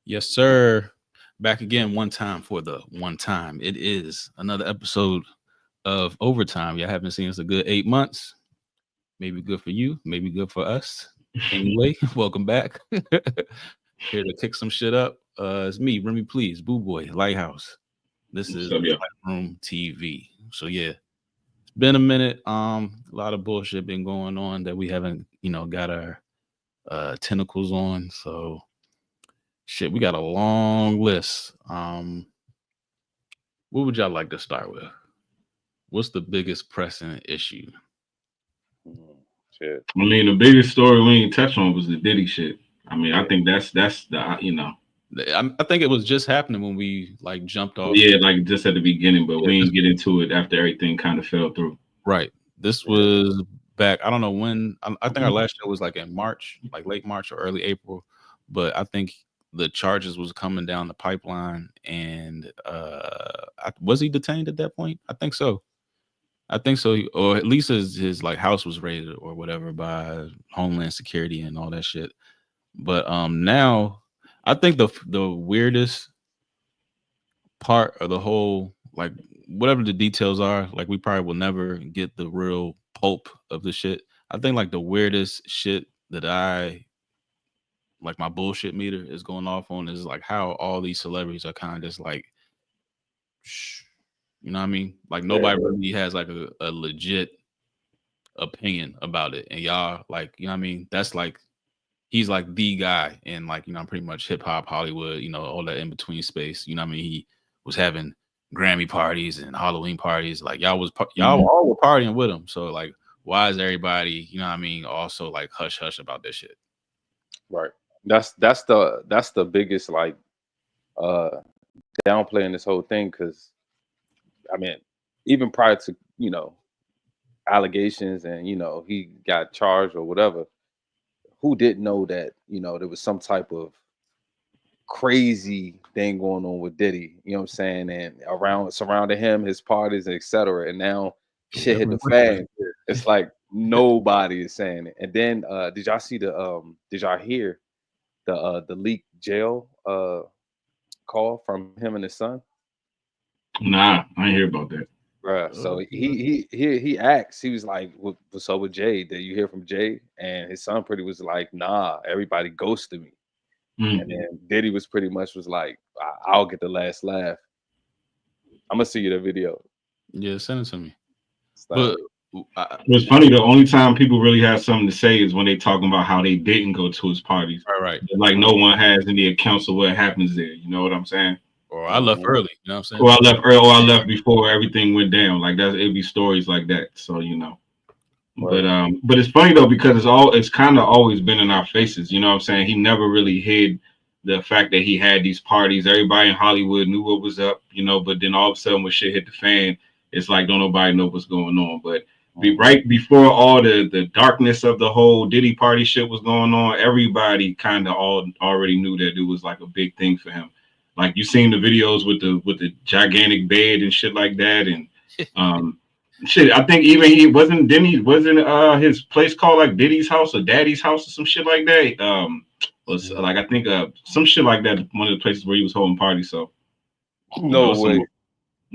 Yes, sir. Back again one time for the one time. It is another episode of Overtime. Y'all haven't seen us a good 8 months. Maybe good for you, maybe good for us. Anyway, welcome back. Here to kick some shit up. It's me, Remy Please, Boo Boy, Lighthouse. This is So yeah, Lightroom TV. So yeah, it's been a minute. A lot of bullshit been going on that we haven't, got our tentacles on. So shit, we got a long list. What would y'all like to start with? What's the biggest pressing issue? Mm, shit. I mean the biggest story we ain't touched on was the Diddy shit. I mean, I Yeah. think that's the. I think it was just happening when we like jumped off. Yeah, like just at the beginning, but Yeah, we ain't get into it after everything kind of fell through. right. This Yeah. was back. I don't know when. I think our last show was like in March, like late March or early April. But I think the charges was coming down the pipeline, and was he detained at that point? I think so. I think so, or at least his like house was raided or whatever by Homeland Security and all that shit. But now I think the weirdest part of the whole, like, whatever the details are, like, we probably will never get the real pulp of the shit. I think like the weirdest shit that I like my bullshit meter is going off on is like how all these celebrities are kind of just like shh, you know what I mean? Like Yeah. nobody really has like a legit opinion about it. And y'all like, you know what I mean? That's like he's like the guy in like, pretty much hip hop, Hollywood, all that in between space. You know what I mean? He was having Grammy parties and Halloween parties. Like y'all Mhm. all were partying with him. So like, why is everybody, you know what I mean, also like hush hush about this shit? Right. That's the biggest like uh downplaying this whole thing because I mean even prior to allegations and he got charged or whatever, who didn't know that there was some type of crazy thing going on with Diddy, you know what I'm saying, and around surrounding him, his parties, etc. And now shit hit the fan. It's like nobody is saying it. And then did y'all hear the leaked jail call from him and his son? Nah, I ain't hear about that. Bruh. So he asked, he was like, what's up with Jay? Did you hear from Jay? And his son pretty was like, nah, everybody ghosted me. Mm. And then Diddy was pretty much was like, I'll get the last laugh. I'm gonna see you the video. Yeah, send it to me. It's But like, It's funny. The only time people really have something to say is when they talking about how they didn't go to his parties. right. Like no one has any accounts of what happens there. You know what I'm saying? Or I left mhm. early, you know what I'm Or saying? I left early, or I left before everything went down. Like that, it'd be stories like that. So Right. but it's funny though because it's kind of always been in our faces. You know what I'm saying? He never really hid the fact that he had these parties. Everybody in Hollywood knew what was up. But then all of a sudden when shit hit the fan, it's like don't nobody know what's going on. But Mhm. right before all the darkness of the whole Diddy party shit was going on, everybody kind of all already knew that it was like a big thing for him. Like you seen the videos with the gigantic bed and shit like that, and um, shit. I think even he wasn't his place called like Diddy's house or Daddy's house or some shit like that. Was Yeah. like I think some shit like that. One of the places where he was holding parties. So No way.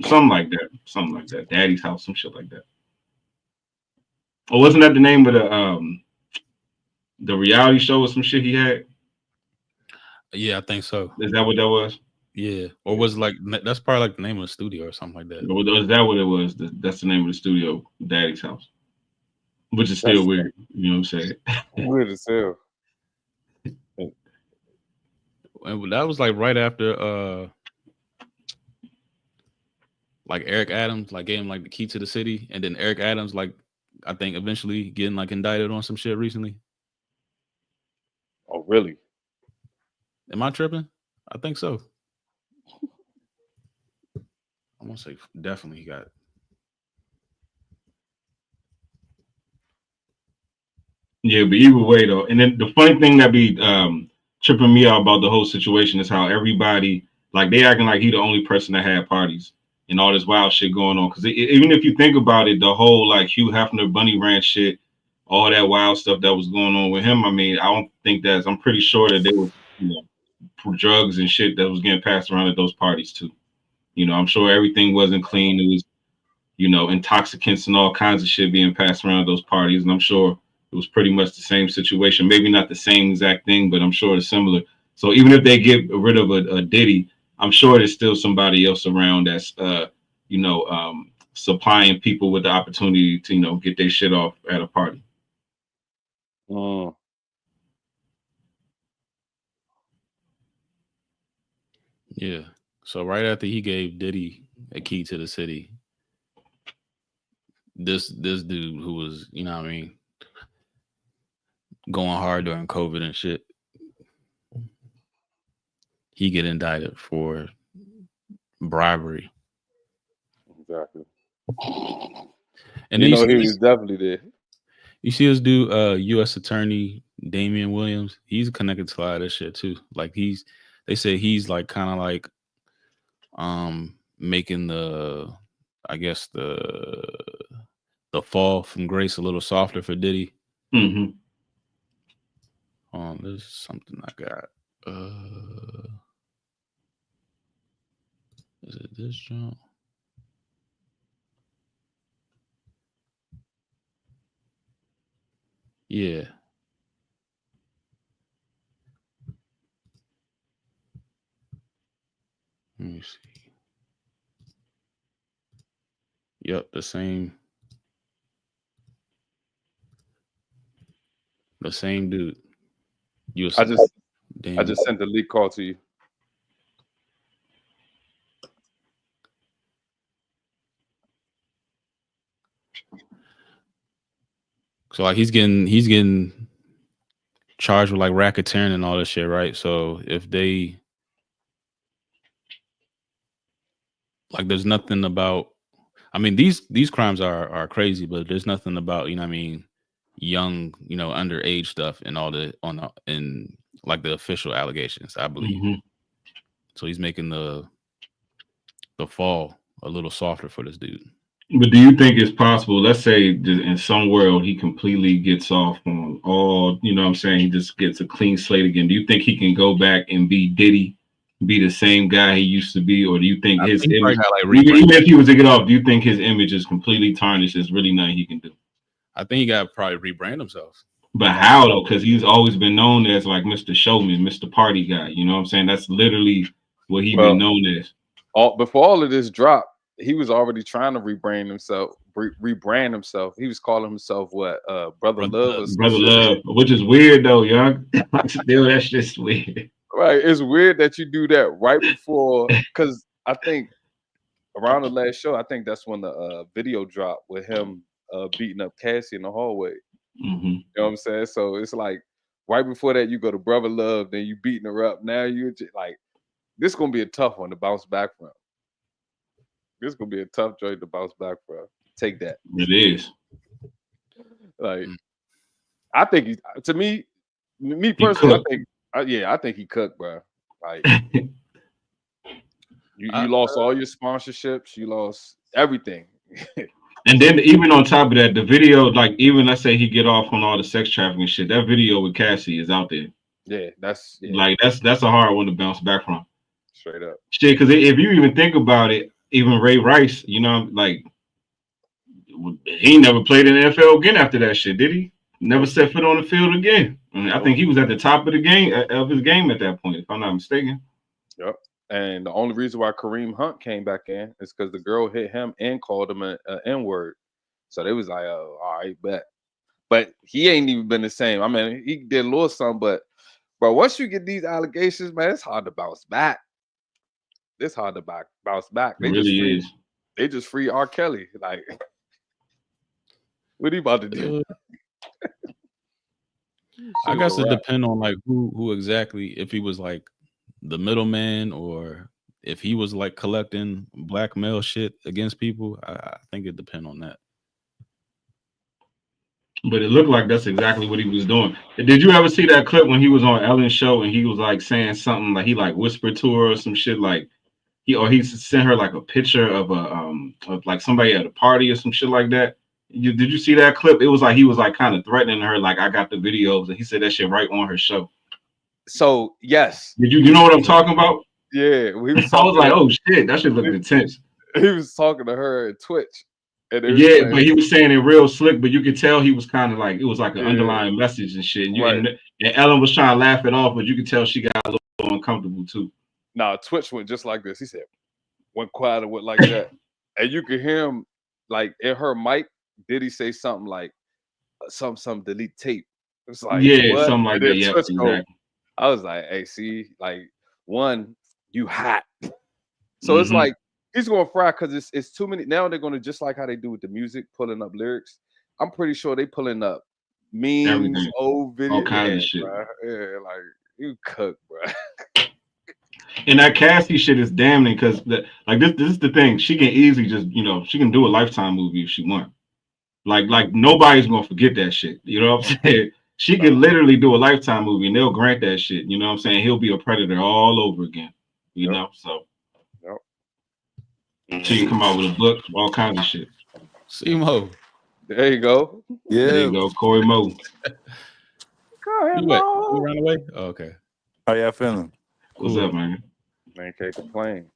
something like that. Daddy's house, some shit like that. Or wasn't that the name of the reality show or some shit he had? Yeah, I think so. Is that what that was? Yeah. Or was it like that's probably like the name of the studio or something like that. Or was that what it was? That's the name of the studio, Daddy's house, which is still That's weird. You know what I'm saying? weird as hell. And that was like right after like Eric Adams like gave him like the key to the city, and then Eric Adams like I think eventually getting like indicted on some shit recently. Oh, really? Am I tripping? I think so. I'm gonna say definitely he got. Yeah, but either way though, and then the funny thing that be tripping me out about the whole situation is how everybody like they acting like he the only person that had parties and all this wild shit going on. Because even if you think about it, the whole like Hugh Hefner Bunny Ranch shit, all that wild stuff that was going on with him. I mean, I don't think that's. I'm pretty sure that they were, you know, drugs and shit that was getting passed around at those parties too. You know, I'm sure everything wasn't clean. It was, you know, intoxicants and all kinds of shit being passed around at those parties. And I'm sure it was pretty much the same situation. Maybe not the same exact thing, but I'm sure it's similar. So even if they get rid of a Diddy, I'm sure there's still somebody else around that's, you know, supplying people with the opportunity to, you know, get their shit off at a party. Yeah. So right after he gave Diddy a key to the city, this dude who was, you know what I mean, going hard during COVID and shit, he get indicted for bribery. Exactly. And you then know he was definitely there. You see this dude, U.S. Attorney Damian Williams. He's connected to a lot of this shit too. Like they say he's like kind of like making the, I guess the fall from grace a little softer for Diddy. Mm-hmm. There's something I got. Is it this jump? Yeah. Let me see. Yep, the same dude. I just sent the leak call to you. So like he's getting charged with like racketeering and all this shit, right? So if they like, there's nothing about, I mean, these crimes are crazy, but there's nothing about, you know what I mean, young, you know, underage stuff and all in like the official allegations, I believe. Mm-hmm. So he's making the fall a little softer for this dude. But do you think it's possible, let's say in some world he completely gets off on all, you know what I'm saying, he just gets a clean slate again. Do you think he can go back and be Diddy, be the same guy he used to be? Or do you think his image, even if he was to get off, do you think his image is completely tarnished? There's really nothing he can do? I think he got to probably rebrand himself. But how though? Because he's always been known as like Mr. Showman, Mr. Party Guy. You know what I'm saying? That's literally what he's been known as. Before all of this dropped, he was already trying to rebrand himself. He was calling himself what? Brother Love. Brother Love, which is weird though, young. Still, that's just weird. Right. It's weird that you do that right before, because I think around the last show, I think that's when the video dropped with him beating up Cassie in the hallway. Mm-hmm. You know what I'm saying? So it's like right before that, you go to Brother Love, then you beating her up. Now you're just like, this is gonna be a tough one to bounce back from. This is gonna be a tough joint to bounce back from. Take that. It is. Like, I think to me personally, I think he cooked, bro. Like, you lost all your sponsorships, you lost everything. And then even on top of that, the video, like even let's say he get off on all the sex trafficking shit, that video with Cassie is out there. Yeah, that's a hard one to bounce back from. Straight up. Shit, because if you even think about it, even Ray Rice, you know, like he never played in the NFL again after that shit, did he? Never set foot on the field again. I mean, I think he was at the top of his game at that point, if I'm not mistaken. Yep. And the only reason why Kareem Hunt came back in is because the girl hit him and called him an N-word. So they was like, oh, all right, bet. But he ain't even been the same. I mean, he did a little something, but once you get these allegations, man, it's hard to bounce back. It's hard to bounce back. They just free R. Kelly. Like, what are you about to do? I guess it depends on like who exactly, if he was like the middleman or if he was like collecting blackmail shit against people. I think it depends on that. But it looked like that's exactly what he was doing. Did you ever see that clip when he was on Ellen's show and he was like saying something like he like whispered to her or some shit, like he sent her like a picture of of like somebody at a party or some shit like that? Did you see that clip? It was like he was like kind of threatening her, like I got the videos, and he said that shit right on her show. So yes, You know what I'm talking about? yeah, we was I was talking. like, oh shit, that shit looked intense. He was talking to her at Twitch, and it was Yeah, like, but he was saying it real slick, but you could tell he was kind of like it was like an Yeah. underlying message and shit. And, Right. and Ellen was trying to laugh it off, but you could tell she got a little uncomfortable too. Nah, Twitch went just like this. He said, went quiet and went like that. And you could hear him like in her mic, did he say something like some delete tape? It's like, Yeah, what? something like And then that. Yeah, Twitch go, exactly. I was like, hey, see, like one, you hot. So it's Mhm. like he's gonna fry because it's too many. Now they're gonna just like how they do with the music, pulling up lyrics. I'm pretty sure they pulling up memes, Everything. old videos, All kinds of shit. bruh. Yeah, like you cook, bro. And that Cassie shit is damning because like this is the thing. She can easily just, she can do a Lifetime movie if she want. Like nobody's gonna forget that shit. You know what I'm saying? She could literally do a Lifetime movie and they'll grant that shit. You know what I'm saying? He'll be a predator all over again. You know, so she can come out with a book, all kinds of shit. C-Mo. There you go. There you go, Corey Mo. Go ahead, You Mo. ran away? Oh, okay. How y'all feeling? What's up, man? Man, can't complain.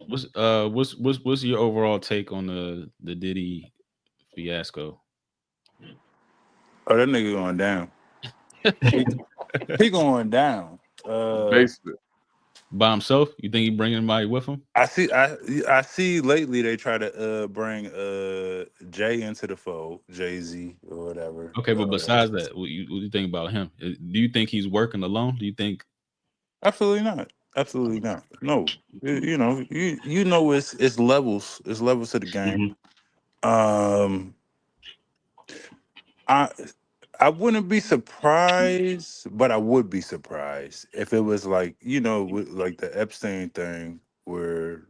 What's your overall take on the Diddy fiasco? Oh, that nigga going down. he going down. Basement. By himself? You think he bringing anybody with him? I see lately they try to bring Jay into the fold, Jay-Z or whatever. Okay, but besides that, what do you think about him? Do you think he's working alone? Do you think? Absolutely not. Absolutely not. No. You know it's levels. It's levels to the game. Mm-hmm. I wouldn't be surprised, but I would be surprised if it was like, like the Epstein thing where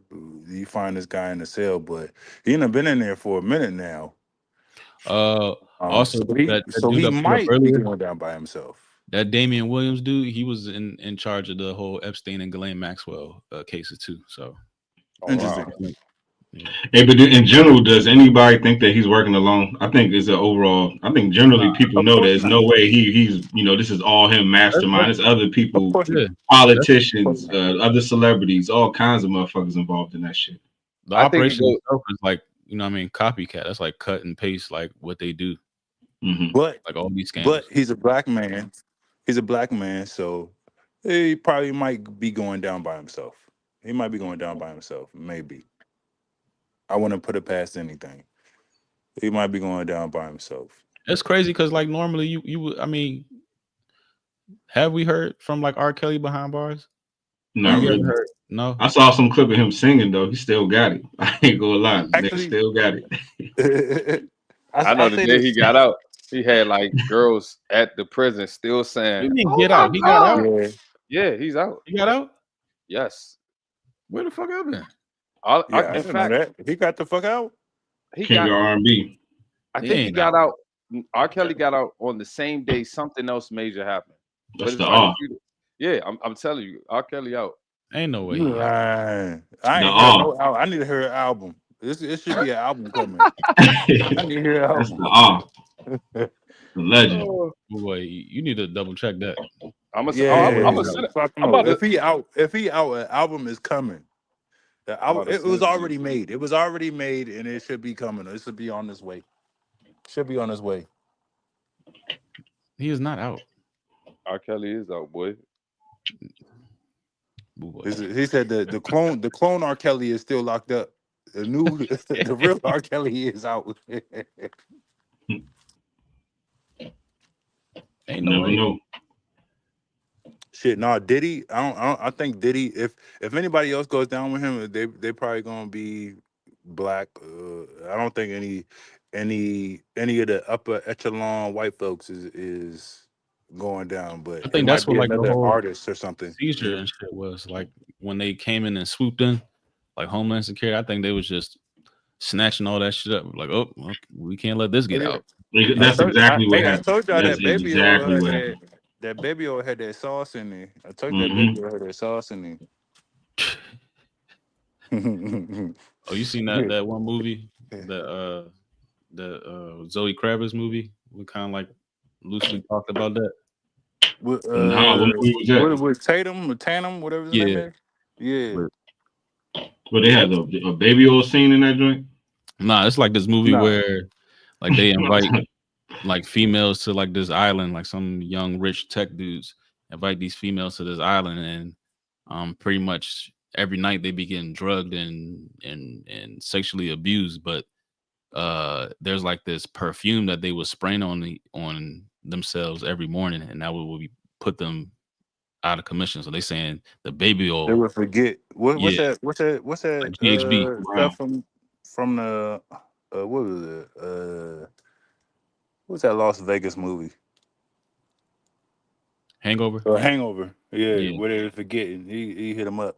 you find this guy in the cell, but he ain't been in there for a minute now. Also, so he might be going down by himself. That Damian Williams dude, he was in charge of the whole Epstein and Ghislaine Maxwell cases too. So interesting. Wow. Hey, but in general, does anybody think that he's working alone? I think it's an overall. I think generally people know there's no way he's this is all him mastermind. There's other people, politicians, other celebrities, all kinds of motherfuckers involved in that shit. The operation itself is like copycat. That's like cut and paste like what they do. Mm-hmm. But like all these scams. But he's a black man. He's a black man, so he probably might be going down by himself. He might be going down by himself, maybe. I wouldn't put it past anything. He might be going down by himself. It's crazy because like normally you would. I mean, have we heard from like R. Kelly behind bars? No, really. No. I saw some clip of him singing though. He still got it. I ain't gonna lie. Actually, still got it. I know the day he got out, he had like girls at the prison still saying, "He didn't get out. He got out. Yeah, he's out. He got out. Yes. Where the fuck I been? In fact, he got the fuck out. He got R&B. I think he got out. R. Kelly got out on the same day something else major happened. That's the R. Yeah, I'm telling you, R. Kelly out. Ain't no way. I need to hear an album. It should be an album coming. I need to hear an album. That's the R. The legend. Boy, you need to double check that. If he out, an album is coming. The album, it was already made. It was already made, and it should be coming. It should be on his way. Should be on his way. He is not out. R. Kelly is out, boy. He said the clone R. Kelly is still locked up. The real R. Kelly is out. Ain't no way. No. Shit, no, Diddy. I think Diddy. If anybody else goes down with him, they probably gonna be black. I don't think any of the upper echelon white folks is going down. But I think that's what like the whole artist or something seizure and shit was like when they came in and swooped in, like Homeland Security. I think they was just snatching all that shit up. Like, oh, we can't let this get out. That's exactly what happened. I told y'all that Baby oil had that sauce in there. I told you that Baby oil had that sauce in there. Oh, you seen that one movie? The Zoe Kravitz movie? We kind of like loosely talked about that. With, Nah, what movie was that? with Tatum, whatever his name is. Yeah. Well, they had a baby oil scene in that joint. Nah, it's like this movie Nah. where like they invite like females to like this island, like some young rich tech dudes invite these females to this island, and pretty much every night they be getting drugged and sexually abused. But there's like this perfume that they was spraying on themselves every morning, and that would be put them out of commission. So they saying the baby oil. They would forget what's Yeah. that Like GHB. stuff from the what was it? What's that Las Vegas movie? Hangover. Hangover. Yeah, Yeah. where they were forgetting. He hit him up.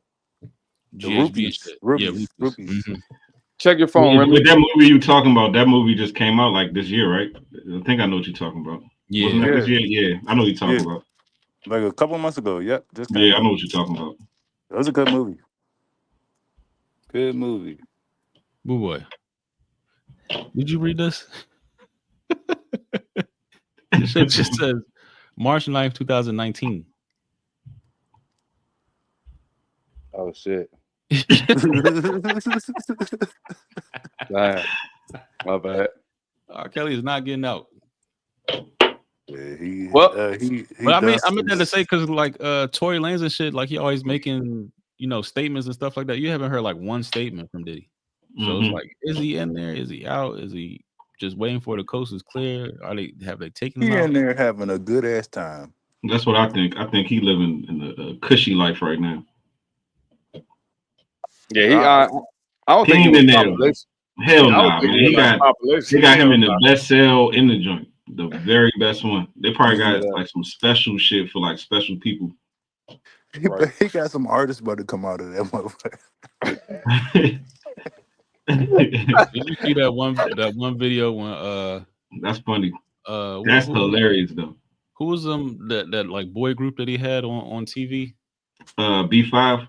The GHB and shit. Rupees. Mhm. Check your phone, Remy. With that movie you talking about, that movie just came out like this year, right? I think I know what you're talking about. Yeah. Wasn't that this year? Yeah, I know what you're talking about. Like a couple months ago. Yep. Just Yeah, I know what you're talking about. It was a good movie. Good movie. Boo boy. Did you read this? It just says March 9th, 2019. Oh shit. Damn. My bad. R. Kelly is not getting out. Yeah, he Well, But I meant that to say because like Tory Lanez and shit, like he always making statements and stuff like that. You haven't heard like one statement from Diddy. So it's like, is he in there? Is he out? Is he just waiting for the coast is clear? Have they taken him He out? in there having a good ass time. That's what I think. I think he living in a cushy life right now. Yeah, I don't think He he in was there. population. Hell I don't nah, think man. he They was got population. him in the best cell in the joint, the very best one. They probably got like some special shit for like special people. Right. He got some artists about to come out of that motherfucker. Did you see that one video when That's funny. That's hilarious though. Who was that like boy group that he had on TV? B5.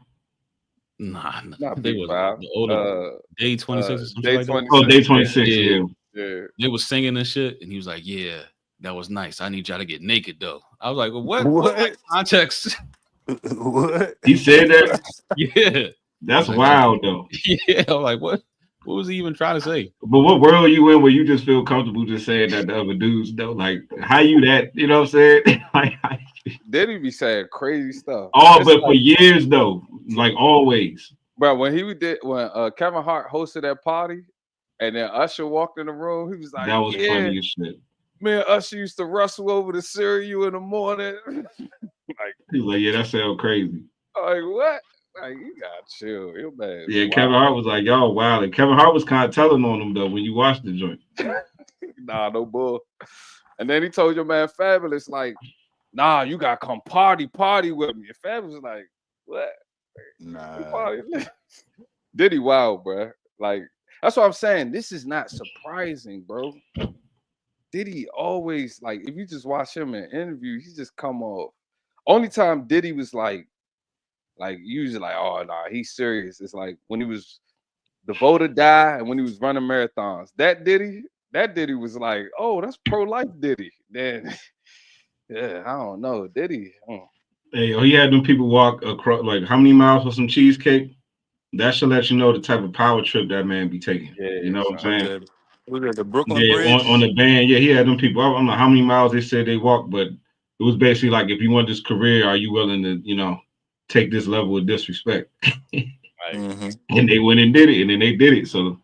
Nah, Not they Big was Five. the older Day 26 or something Day like 26. Oh, Day 26. Yeah. Yeah. They was singing and shit, and he was like, "Yeah, that was nice. I need y'all to get naked though." I was like, well, "What? What context?" What? He said that? Yeah. That's wild though. Yeah, I'm like, what was he even trying to say? But what world are you in where you just feel comfortable just saying that the other dudes though? Like, how you that? You know what I'm saying? Like, Diddy be saying crazy stuff. but for years though, like always. Bro, when Kevin Hart hosted that party, and then Usher walked in the room, he was like, That was funny as shit. Man, Usher used to rustle over the cereal in the morning. He's like, yeah, that sounds crazy. Like, what? Like, you gotta chill. You're bad. Yeah, Wow. Kevin Hart was like, y'all wild. And Kevin Hart was kind of telling on him though when you watched the joint. Nah, no bull. And then he told your man Fabulous, like, nah, you gotta come party with me. And Fabulous was like, what? Nah. Diddy wild, bro. Like, that's what I'm saying. This is not surprising, bro. Diddy always, like, if you just watch him in interviews, he just come off. Only time Diddy was like usually like, oh nah, he's serious. It's like when he was the vote or die and when he was running marathons. That Diddy was like, oh, that's pro-life Diddy. Then yeah, I don't know. Diddy. Hey, he had them people walk across like how many miles for some cheesecake? That should let you know the type of power trip that man be taking. Yeah, you know what I'm saying? Was it the Brooklyn Bridge? On the band, yeah, he had them people. I don't know how many miles they said they walked, but it was basically like, if you want this career, are you willing to, take this level of disrespect? And they went and did it, and then they did it. So,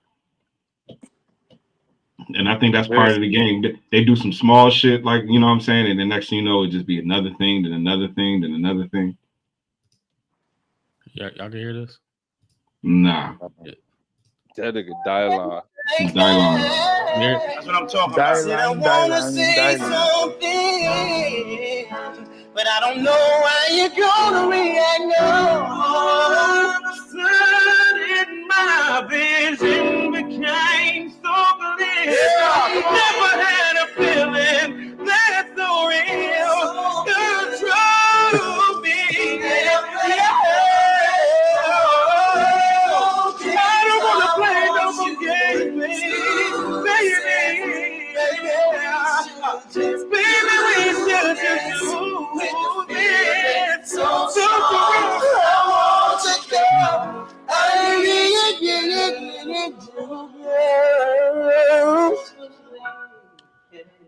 and I think that's part of the game. They do some small shit, like, you know what I'm saying? And the next thing you know, it just be another thing, then another thing, then another thing. Y'all can hear this? Nah. That nigga Dylon. That's what I'm talking about. I said I wanna say something, but I don't know how you're gonna react now. Sudden my vision became so clear. Never had a feeling that's so real. Control me. I don't wanna play no more games, baby. Baby, we should just do.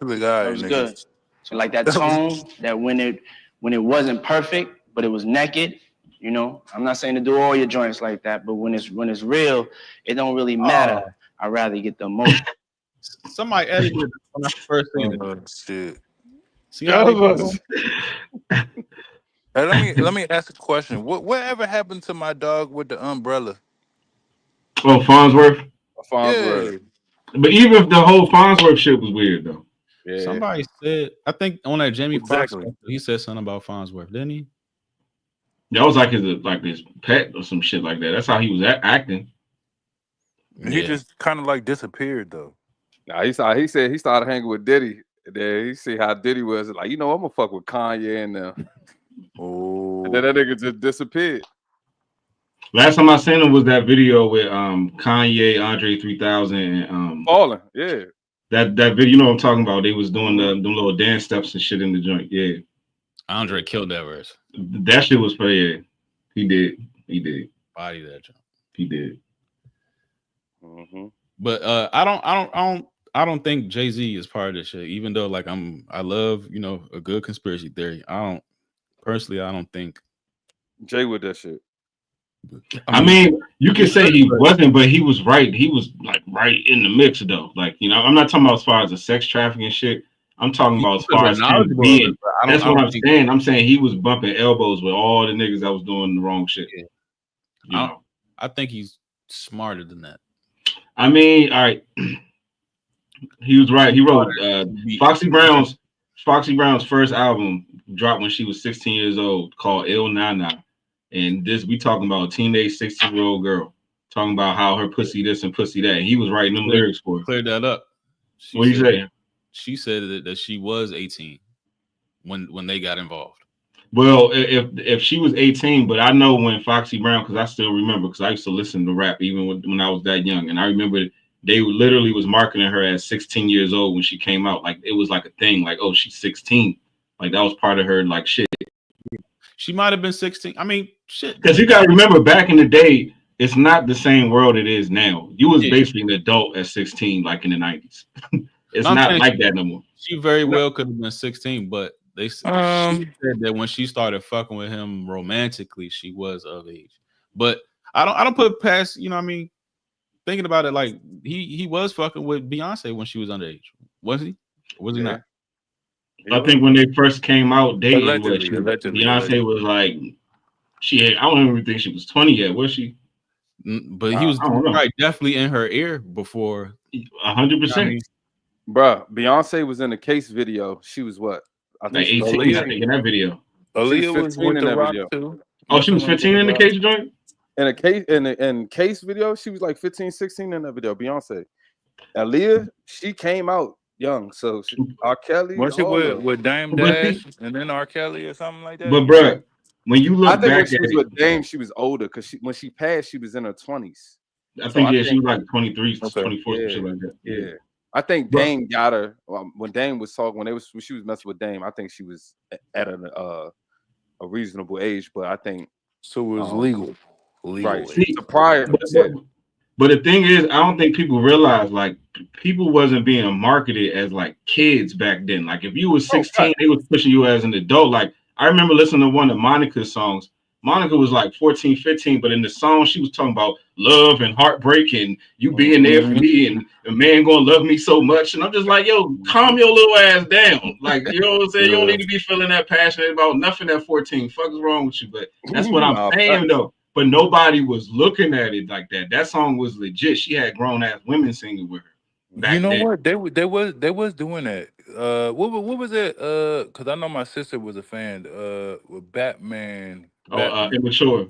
Like, all right, That was nigga. good. So like that tone, that when it wasn't perfect, but it was naked. You know, I'm not saying to do all your joints like that, but when it's real, it don't really matter. I'd rather get the emotion. Somebody edited it when I first seen it. Oh shit. See how they Fellas. Hey, let me ask a question. Whatever happened to my dog with the umbrella? Oh, Farnsworth. Farnsworth. Yeah. But even if the whole Farnsworth shit was weird though. Yeah. Somebody said, I think on that Jamie Foxx, Exactly. he said something about Farnsworth, didn't he? That was like his pet or some shit like that. That's how he was acting. He just kind of like disappeared though. Nah, he said he started hanging with Diddy. And then he see how Diddy was like, I'm gonna fuck with Kanye and them. Oh. And then that nigga just disappeared. Last time I seen him was that video with Kanye, Andre 3000, and Falling, yeah. That video, you know what I'm talking about. They was doing them little dance steps and shit in the joint. Yeah. Andre killed that verse. That shit was pretty. Yeah. He did. Body that joint. He did. Mm-hmm. But I don't think Jay-Z is part of this shit. Even though like I love, a good conspiracy theory. I don't think Jay with that shit. I mean, you can say he wasn't, but he was right. He was like right in the mix though. Like, I'm not talking about as far as the sex trafficking shit. I'm talking about as far as him being. That's what I'm saying. I'm saying he was bumping elbows with all the niggas that was doing the wrong shit. Yeah. I think he's smarter than that. I mean, all right. He was right. He wrote Foxy Brown's first album dropped when she was 16 years old, called Il Nana. And we talking about a teenage 16-year-old girl talking about how her pussy this and pussy that. And he was writing them lyrics for her. Cleared that up. What you saying? She said that she was 18 when they got involved. Well, if she was 18, but I know when Foxy Brown, because I still remember, because I used to listen to rap even when I was that young, and I remember they literally was marketing her as 16 years old when she came out. Like it was like a thing, like, oh, she's 16. Like that was part of her like shit. She might have been 16. I mean, shit. Because you gotta remember, back in the day, it's not the same world it is now. You was basically an adult at 16, like in the 90s. It's not like that no more. She very well could have been 16, but she said that when she started fucking with him romantically, she was of age. But I don't put it past, thinking about it, like he was fucking with Beyonce when she was underage. Was he? Was he not? I think when they first came out dating, allegedly. Beyonce was like, I don't even think she was 20 yet, was she? But he was probably definitely in her ear before. 100%. Bruh, Beyonce was in the Case video. She was what? I think like 18, I think, in that video. Aaliyah was with the Rock too. Oh, she was 15 in the Case joint? In a Case in Case video, she was like 15, 16 in that video. Beyonce. Aaliyah, she came out young, so R. Kelly. Was she with Dame Dash and then R. Kelly or something like that? But bruh, when you look back when she was with Dame, she was older because when she passed, she was in her 20s. I think she was like 23, 24, shit like that. Yeah. I think Dame got her when Dame was talking when she was messing with Dame. I think she was at a reasonable age, but I think so it was legal. Right. See, prior. But the thing is, I don't think people realize like people wasn't being marketed as like kids back then. Like if you was 16, they was pushing you as an adult. Like I remember listening to one of Monica's songs. Monica was like 14, 15, but in the song she was talking about love and heartbreak and you being there for me and a man gonna love me so much. And I'm just like, yo, calm your little ass down. Like, you know what I'm saying? You don't need to be feeling that passionate about nothing at 14. Fuck is wrong with you? But that's what I'm saying though. But nobody was looking at it like that. That song was legit. She had grown ass women singing with her. You know then. What? They was doing that. What was it? Because I know my sister was a fan. With Batman. Immature,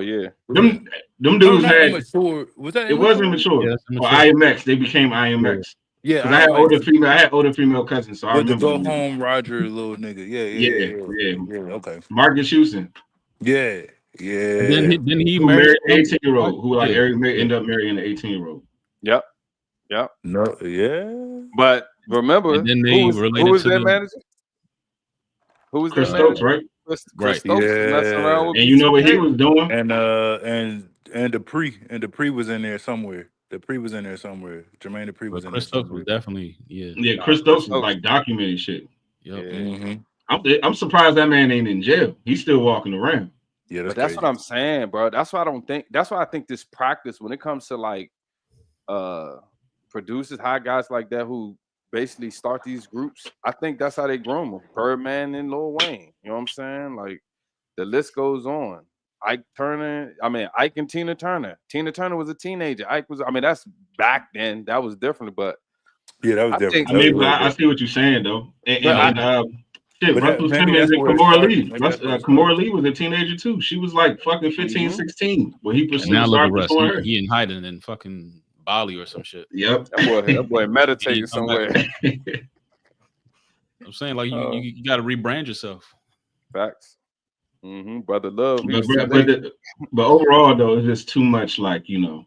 yeah. Them dudes had Immature. Was that? It was Immature. Yeah, or IMX. They became IMX. Yeah, I had older female cousins, so I remember. The Go Home Roger little nigga. Yeah. Okay. Marcus Houston. Yeah. Then he married an 18-year-old who ended up marrying an 18-year-old. Yep. No, yeah. But remember, who was their manager? Who was Chris Stokes, right? Chris Stokes messing around with and you know what he was doing? And Dupree was in there somewhere. Dupree was in there somewhere. Jermaine Dupree was But in Chris there Stokes was somewhere. definitely, yeah. Yeah, Chris Stokes was Stokes. like documented shit. Yep. Yeah. Mm-hmm. I'm surprised that man ain't in jail. He's still walking around. Yeah, But that's crazy. what I'm saying, bro. That's why I think this practice, when it comes to like producers, high guys like that who basically start these groups, I think that's how they groom them. Birdman and Lil Wayne. You know what I'm saying? Like the list goes on. Ike and Tina Turner. Tina Turner was a teenager. That's back then. That was different, but Yeah, that was I different. think- But I see what you're saying though. Shit, But Russell maybe Simmons that's and where it Kimora started. Lee. Maybe that's where it Kimora Lee was a teenager too. She was like fucking 15, Mhm. 16 when he And pursued now look at started Russ. pursuing her. He in hiding in fucking Bali or some shit. Yep. that boy meditating He come back. somewhere. I'm saying like you got to rebrand yourself. Facts. Brother Love. But overall though, it's just too much. Like, you know,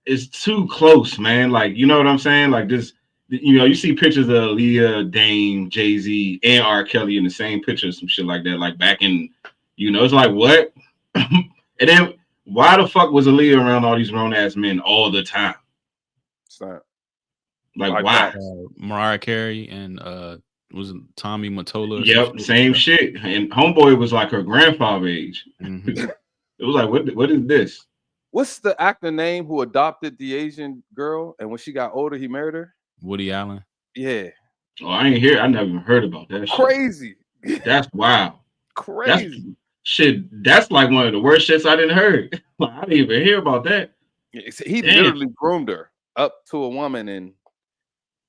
it's too close, man. Like, you know what I'm saying? Like this, you know, you see pictures of Aaliyah, Dame, Jay-Z, and R. Kelly in the same picture, some shit like that. Like back in, you know, it's like what? And then why the fuck was Aaliyah around all these grown ass men all the time? Like why? Mariah Carey and was it Tommy Mottola? Or Yep, same shit. And Homeboy was like her grandfather age. Mm-hmm. It was like, what is this? What's the actor name who adopted the Asian girl, and when she got older, he married her? Woody Allen. Yeah. Oh, I ain't hear. I never even heard about that. Crazy. Shit. That's wild. Crazy. That's like one of the worst shits I didn't heard. I didn't even hear about that. He literally groomed her up to a woman, and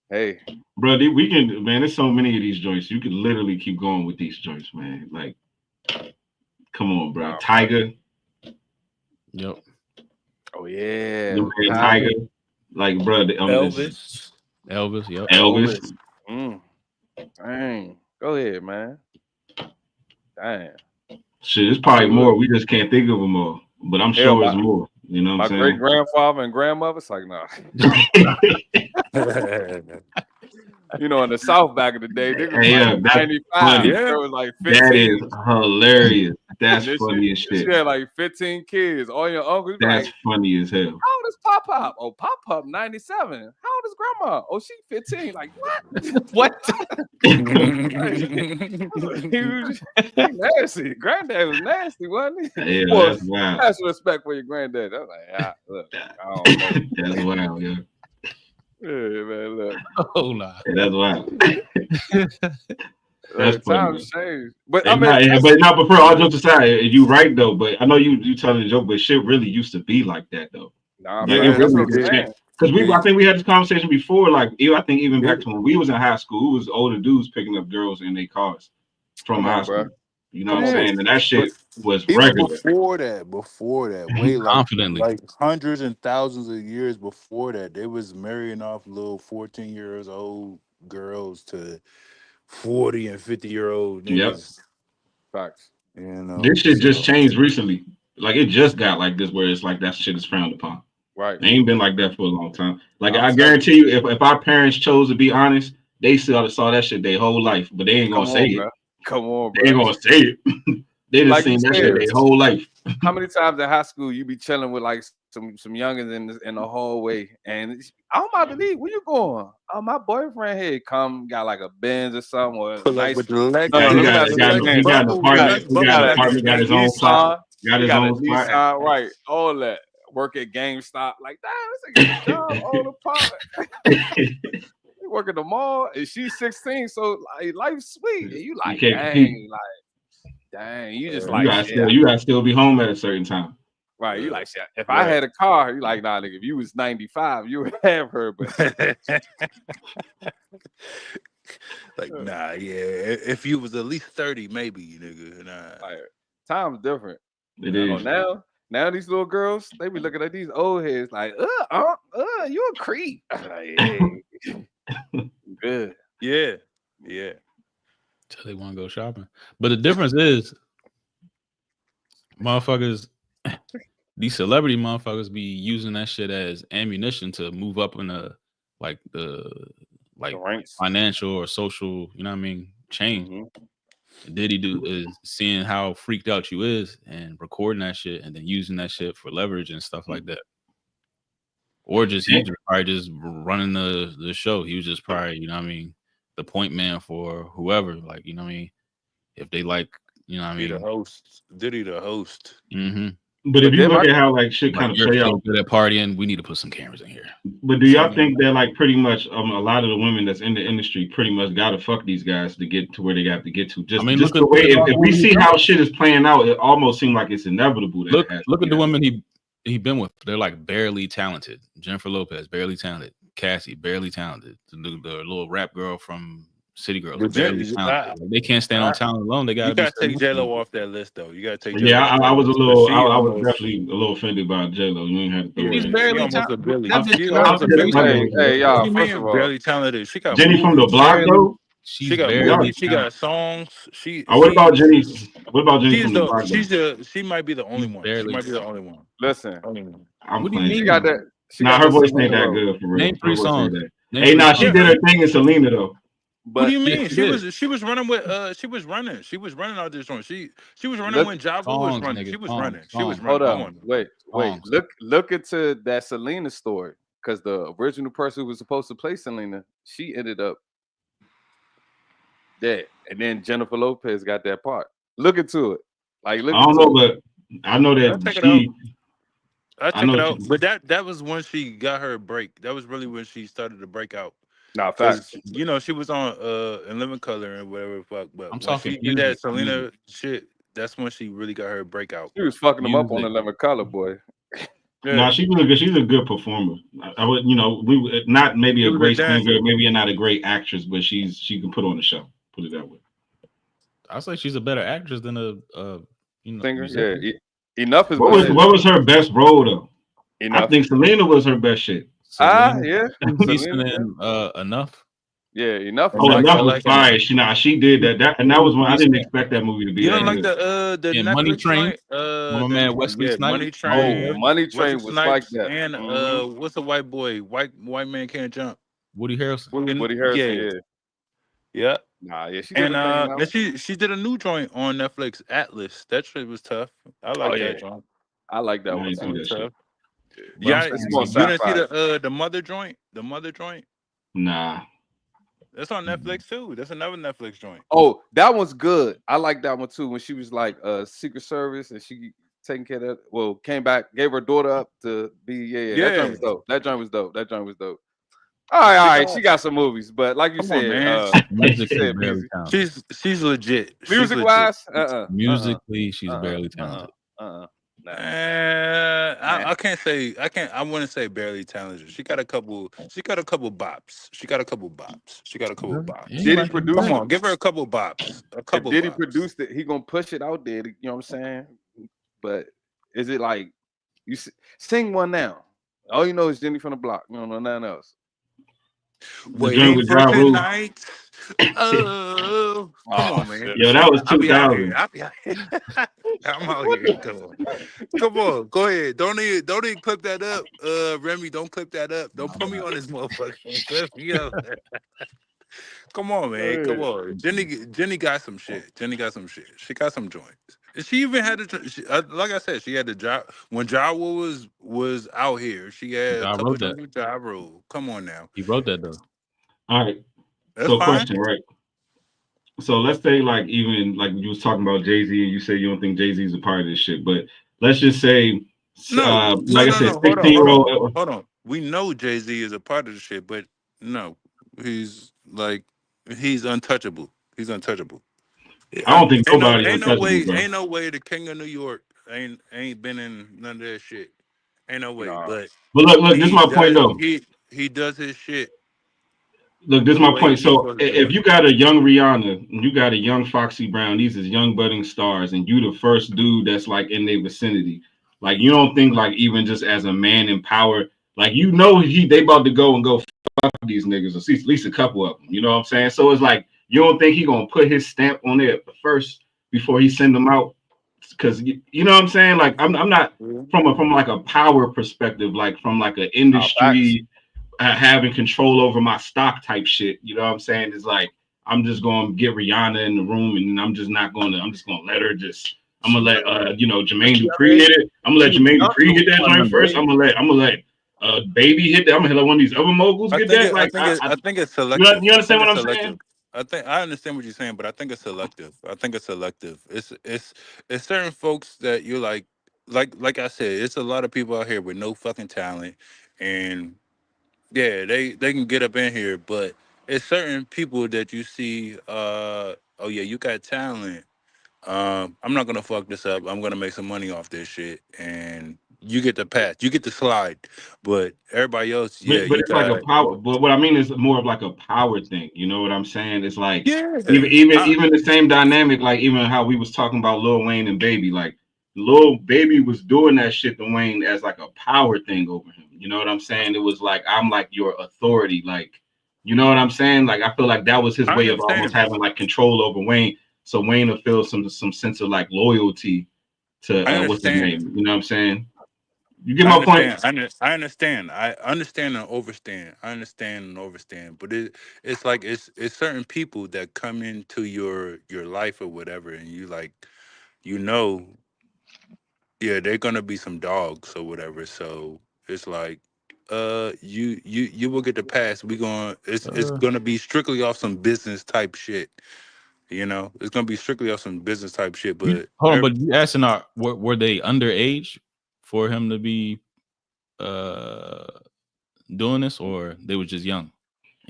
hey, bro, we can, man. There's so many of these joints. You can literally keep going with these joints, man. Like, come on, bro. Wow. Tiger. Yep. Oh yeah. Tiger. Like, bro. Elvis. Yep. Elvis. Dang. Go ahead, man. Dang. Shit, it's probably more. We just can't think of them all. But I'm sure it's more. You know what I'm saying? My great grandfather and grandmother, it's like, nah. You know, in the South back in the day, they was like 95. Yeah. There was like 15. That is hilarious. That's funny as shit. She had like 15 kids. All your uncles. That's like, funny as hell. How old is Pop? Oh, Pop 97. How old is Grandma? Oh, she 15. Like what? What? He was nasty. Granddad was nasty, wasn't he? Yeah, that's wild. That's respect for your granddad. I was like, look, I don't know. That's wild, yeah. Yeah, man, look. Oh, nah. Yeah, that's wild. That's times change. But but for all jokes aside, you right though. But I know you telling a joke, but shit really used to be like that though. Nah, man, man, it really did. Because I think we had this conversation before. Like, I think even back to when we was in high school, it was older dudes picking up girls in their cars from high school. You know what I'm saying? And that shit was regular. Before that, way confidently, like hundreds and thousands of years before that, they was marrying off little 14 years old girls to 40 and 50-year-old niggas. Yep. Facts. You know, this shit just changed recently. Like, it just got like this, where it's like that shit is frowned upon. Right. It ain't been like that for a long time. Like, I guarantee you, if our parents chose to be honest, they still saw that shit their whole life, but they ain't gonna say it. Come on, bro. They ain't gonna say it. They just seen that shit their whole life. How many times in high school you be chilling with like some youngins in the hallway, and I'm about to leave. Where you going? Oh, my boyfriend here got like a Benz or something, or pull nice. Up with the leg. He got an apartment. Got his own spot. Got his own spot. Right, all that. Work at GameStop. Like, damn, this a job, all apartment. Work at the mall, and she's 16, so like life's sweet. And you like, dang, you just like, you gotta still be home at a certain time. Right, you like, shit. If I had a car, you like, nah, nigga. If you was 95, you would have her, but like, nah, yeah. If you was at least 30, maybe, nigga. Nah, like, time's different. It is. Now these little girls, they be looking at these old heads like, you a creep. Like, hey. Good. Yeah. Till they want to go shopping. But the difference is, motherfuckers, these celebrity motherfuckers be using that shit as ammunition to move up in the ranks, financial or social, you know what I mean, change. Mm-hmm. Diddy is seeing how freaked out you is and recording that shit and then using that shit for leverage and stuff like that. Or just he was probably just running the show. He was just probably, you know what I mean, the point man for whoever. Like, you know what I mean? If they like, you know what I He the mean? host. Diddy the host. Mm-hmm. But if you look at how like shit kind Like, of you're play so out, good at partying, we need to put some cameras in here. but do y'all think that like pretty much a lot of the women that's in the industry pretty much gotta fuck these guys to get to where they got to get to? Just, I mean, just look the at- way look at if all we the see women how shit is playing out, it almost seems like it's inevitable that Look it has to at be the that. women he been with. They're like barely talented. Jennifer Lopez, barely talented. Cassie, barely talented. The little rap girl from City Girls, But barely talented. Like, they can't stand on talent alone. They You gotta take J-Lo off that list though. You gotta take Yeah, J-Lo off that I was a list, little, but she I was almost- definitely a little offended by J-Lo. You ain't had to throw Yeah, her She's in. barely she almost a talented. Billy. That bitch She barely almost a Billy. talented. Hey, y'all, What do you first mean of all, barely talented? She got Jenny from the moves. block though. She's She got barely movies. She got talented. songs. What about Jenny? What about Jenny She's from the block though? she might be the only one. She barely might be the only one. listen, Only one. I'm What do you playing. mean? she got that. She Nah, got her the voice Selena ain't that role. good for real. Name Her 3 voice ain't songs. that. Name Hey, 3 nah, she songs. did her thing in Selena though. But What do you Yeah, mean? she She was running with she was running out this joint. She was running Look- when Java was Songs, running. nigga, She was songs, running. She was songs. running. hold Come up, on. wait. Songs. Look into that Selena story, because the original person who was supposed to play Selena, she ended up dead, and then Jennifer Lopez got that part. Look into it. Like, look I don't into know, it. but I know I'll that check it she. I I check know it out. she- But that was when she got her break. That was really when she started to break out. Nah, 'Cause, facts. you know, she was on In Living Color and whatever the fuck. But I'm when talking she did that music, Selena music. shit, that's when she really got her breakout. She was fucking them up on Music. 11 Color, boy. Yeah. Nah, she's a good performer. I would, you know, we would not maybe She a was a great dancer. singer, maybe not a great actress, but she can put on the show. Put it that way. I say she's a better actress than a you know, Singer, musician. yeah. Enough is What was her best role though? I Enough. think Selena was her best shit. Ah, Selena, yeah. decent Selena, and enough. yeah, Enough. Oh, Enough, Enough I was like fire. She did that, and that was when I didn't expect that movie to be You that don't like good. the Yeah, Netflix Money Train. joint? My man Wesley Snipes. Money Oh, Train. Money Train Wesley was like Snipes that. and Mhm. what's the white boy? White man can't jump. Woody Harrelson. Woody Harrelson, Yeah. Nah, yeah, she did And a thing. and she did a new joint on Netflix, Atlas. That shit was tough. I like Oh, that yeah. joint. I like that I one ain't That see too. was that shit. tough. But Yeah, I'm It's saying, more you didn't see sci-fi. the mother joint? The mother joint? Nah. That's on Netflix too. That's another Netflix joint. Oh, that one's good. I like that one too. When she was like Secret Service and she taking care of that, came back, gave her daughter up to be That joint was dope. That joint was dope. All right. She got some movies, but like you Come on, said, man. music you is said barely music. talented. She's legit. She's Music legit. wise, Musically, she's barely talented. Nah. I can't say I wouldn't say barely talented. She got a couple bops. Yeah, Did he like- produce Come it? on, give her a couple bops. If Diddy produced it, he gonna push it out there. You know what I'm saying? But is it like you sing one now? All you know is Jenny from the Block. You don't know nothing else. Waiting with for Ja Rule. tonight. Oh, come on, man. Yo, that was I'll be out 2000. here. I'm out here. Come on. Go ahead. Don't even clip that up. Remy, don't clip that up. Don't put me on this motherfucker. Clip me up. Come on, man. Come on. Jenny got some shit. She got some joints. She even had like I said, she had the job when Ja Rule was out here. She had Ja a couple wrote that. joints with Ja Rule. Come on now. He wrote that though. All right. That's So fine. question, right? So let's say like even like you was talking about Jay-Z and you say you don't think Jay-Z's a part of this shit, but let's just say like I said, 16-year-old. Hold on. We know Jay-Z is a part of the shit, but no, he's untouchable. He's untouchable. I don't think nobody Ain't untouchable, bro. Ain't no way the King of New York ain't been in none of that shit. Ain't no way. Nah. But look, this is my point though. He does his shit. Look, this is my point. So supposed to do if it. you got a young Rihanna, you got a young Foxy Brown, these is young budding stars, and you the first dude that's like in their vicinity. Like you don't think like even just as a man in power, like you know they about to go and go fuck these niggas, or at least a couple of them. You know what I'm saying? So it's like you don't think he gonna put his stamp on it first before he send them out? Because you know what I'm saying? Like I'm not from like a power perspective, like from like an industry. Having control over my stock type shit, you know what I'm saying? It's like I'm just gonna get Rihanna in the room, and I'm just gonna let her I'm gonna let Jermaine Dupri hit it. I'm gonna let Jermaine Dupri hit that joint first. I'm gonna let Baby hit that. I'm gonna let one of these other moguls get that. Like, I think it's selective. you understand what I'm selective. saying? I understand what you're saying, but I think it's selective. It's certain folks that you're like I said, it's a lot of people out here with no fucking talent, and yeah, they can get up in here, but it's certain people that you see. Oh yeah, you got talent. I'm not gonna fuck this up. I'm gonna make some money off this shit, and you get the pass, you get the slide, but everybody else, yeah, But you it's like a got power. But what I mean is more of like a power thing. You know what I'm saying? It's like yeah. even the same dynamic. Like even how we was talking about Lil Wayne and Baby. Like Lil Baby was doing that shit to Wayne as like a power thing over him. You know what I'm saying? It was like I'm like your authority. Like you know what I'm saying? Like I feel like that was his I way of almost understand. having like control over Wayne. So Wayne will feel some sense of like loyalty to I what's his understand. name? You know what I'm saying? You get I my point? understand. I understand. I understand and overstand. I understand and overstand. But it's like it's certain people that come into your life or whatever, and you like you know, yeah, they're gonna be some dogs or whatever. So it's like, you will get the pass. We going it's gonna be strictly off some business type shit. You know, it's gonna be strictly off some business type shit. But Hold on, but you asking were they underage for him to be doing this, or they were just young?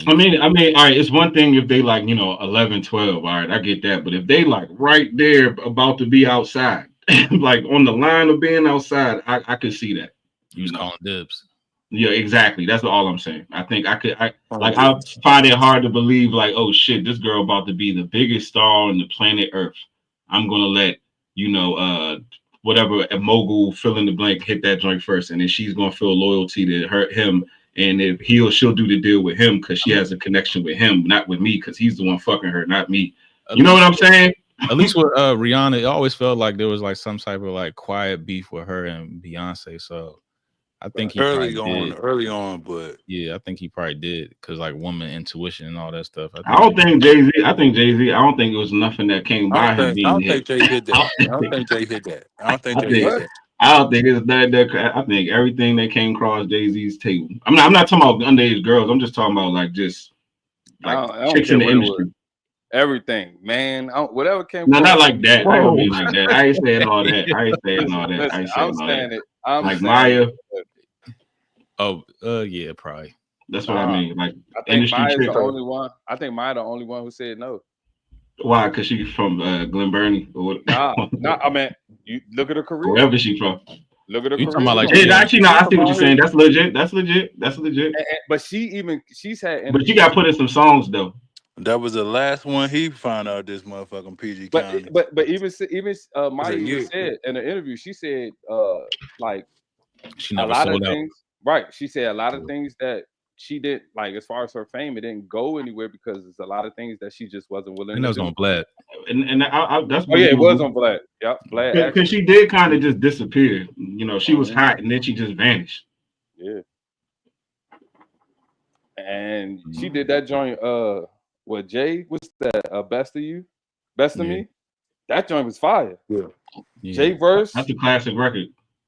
I mean, all right, it's one thing if they like, 11, 12, all right, I get that. But if they like right there about to be outside, like on the line of being outside, I could see that. You was calling dibs. Yeah, exactly. That's all I'm saying. I think I Oh, find it hard to believe like, oh shit, this girl about to be the biggest star on the planet Earth. I'm gonna let, whatever a mogul fill in the blank hit that joint first, and then she's gonna feel loyalty to him. And if she'll do the deal with him because she has a connection with him, not with me, because he's the one fucking her, not me. You know what I'm saying? At least with Rihanna, it always felt like there was like some type of like quiet beef with her and Beyonce. So I think he early on, but yeah, I think he probably did because like woman intuition and all that stuff. I don't think Jay-Z. I think Jay-Z. I don't think it was nothing that came by him I being don't hit. think Jay did that. I don't think Jay hit that. I don't think Jay did that. I don't think it's that. I think everything that came across Jay-Z's table. I'm not talking about underage girls. I'm just talking about like just like I don't chicks care in the what it industry. was. Everything, man. Whatever came. No, from not like that. I don't Whoa. mean like that. I ain't saying all that. Listen, I'm saying it. I'm like saying Maya. it. Oh, yeah, probably. That's what I mean. Like I think industry Maya's chick. the only one. I think Maya's the only one who said no. Why? Because she's from Glen Burnie or what? Nah. I mean, you look at her career. Wherever she's from. Look at her You career. talking about like Actually, no. I see what you're saying. That's legit. That's legit. But she's had. But you got to put in some songs though. That was the last one he found out this motherfucking PG County. But even Maya even you? said in an interview, she said like she a never lot of sold out. things. Right. She said a lot of things that she did, like as far as her fame, it didn't go anywhere because there's a lot of things that she just wasn't willing And to that was do. on Vlad. And that's Oh yeah, it was on Vlad. Yep, Vlad. Because she did kind of just disappear. She was hot and then she just vanished. Yeah. And she did that joint. What Jay was that? Best of you, best of me. That joint was fire. Yeah. Jay verse. That's a classic record.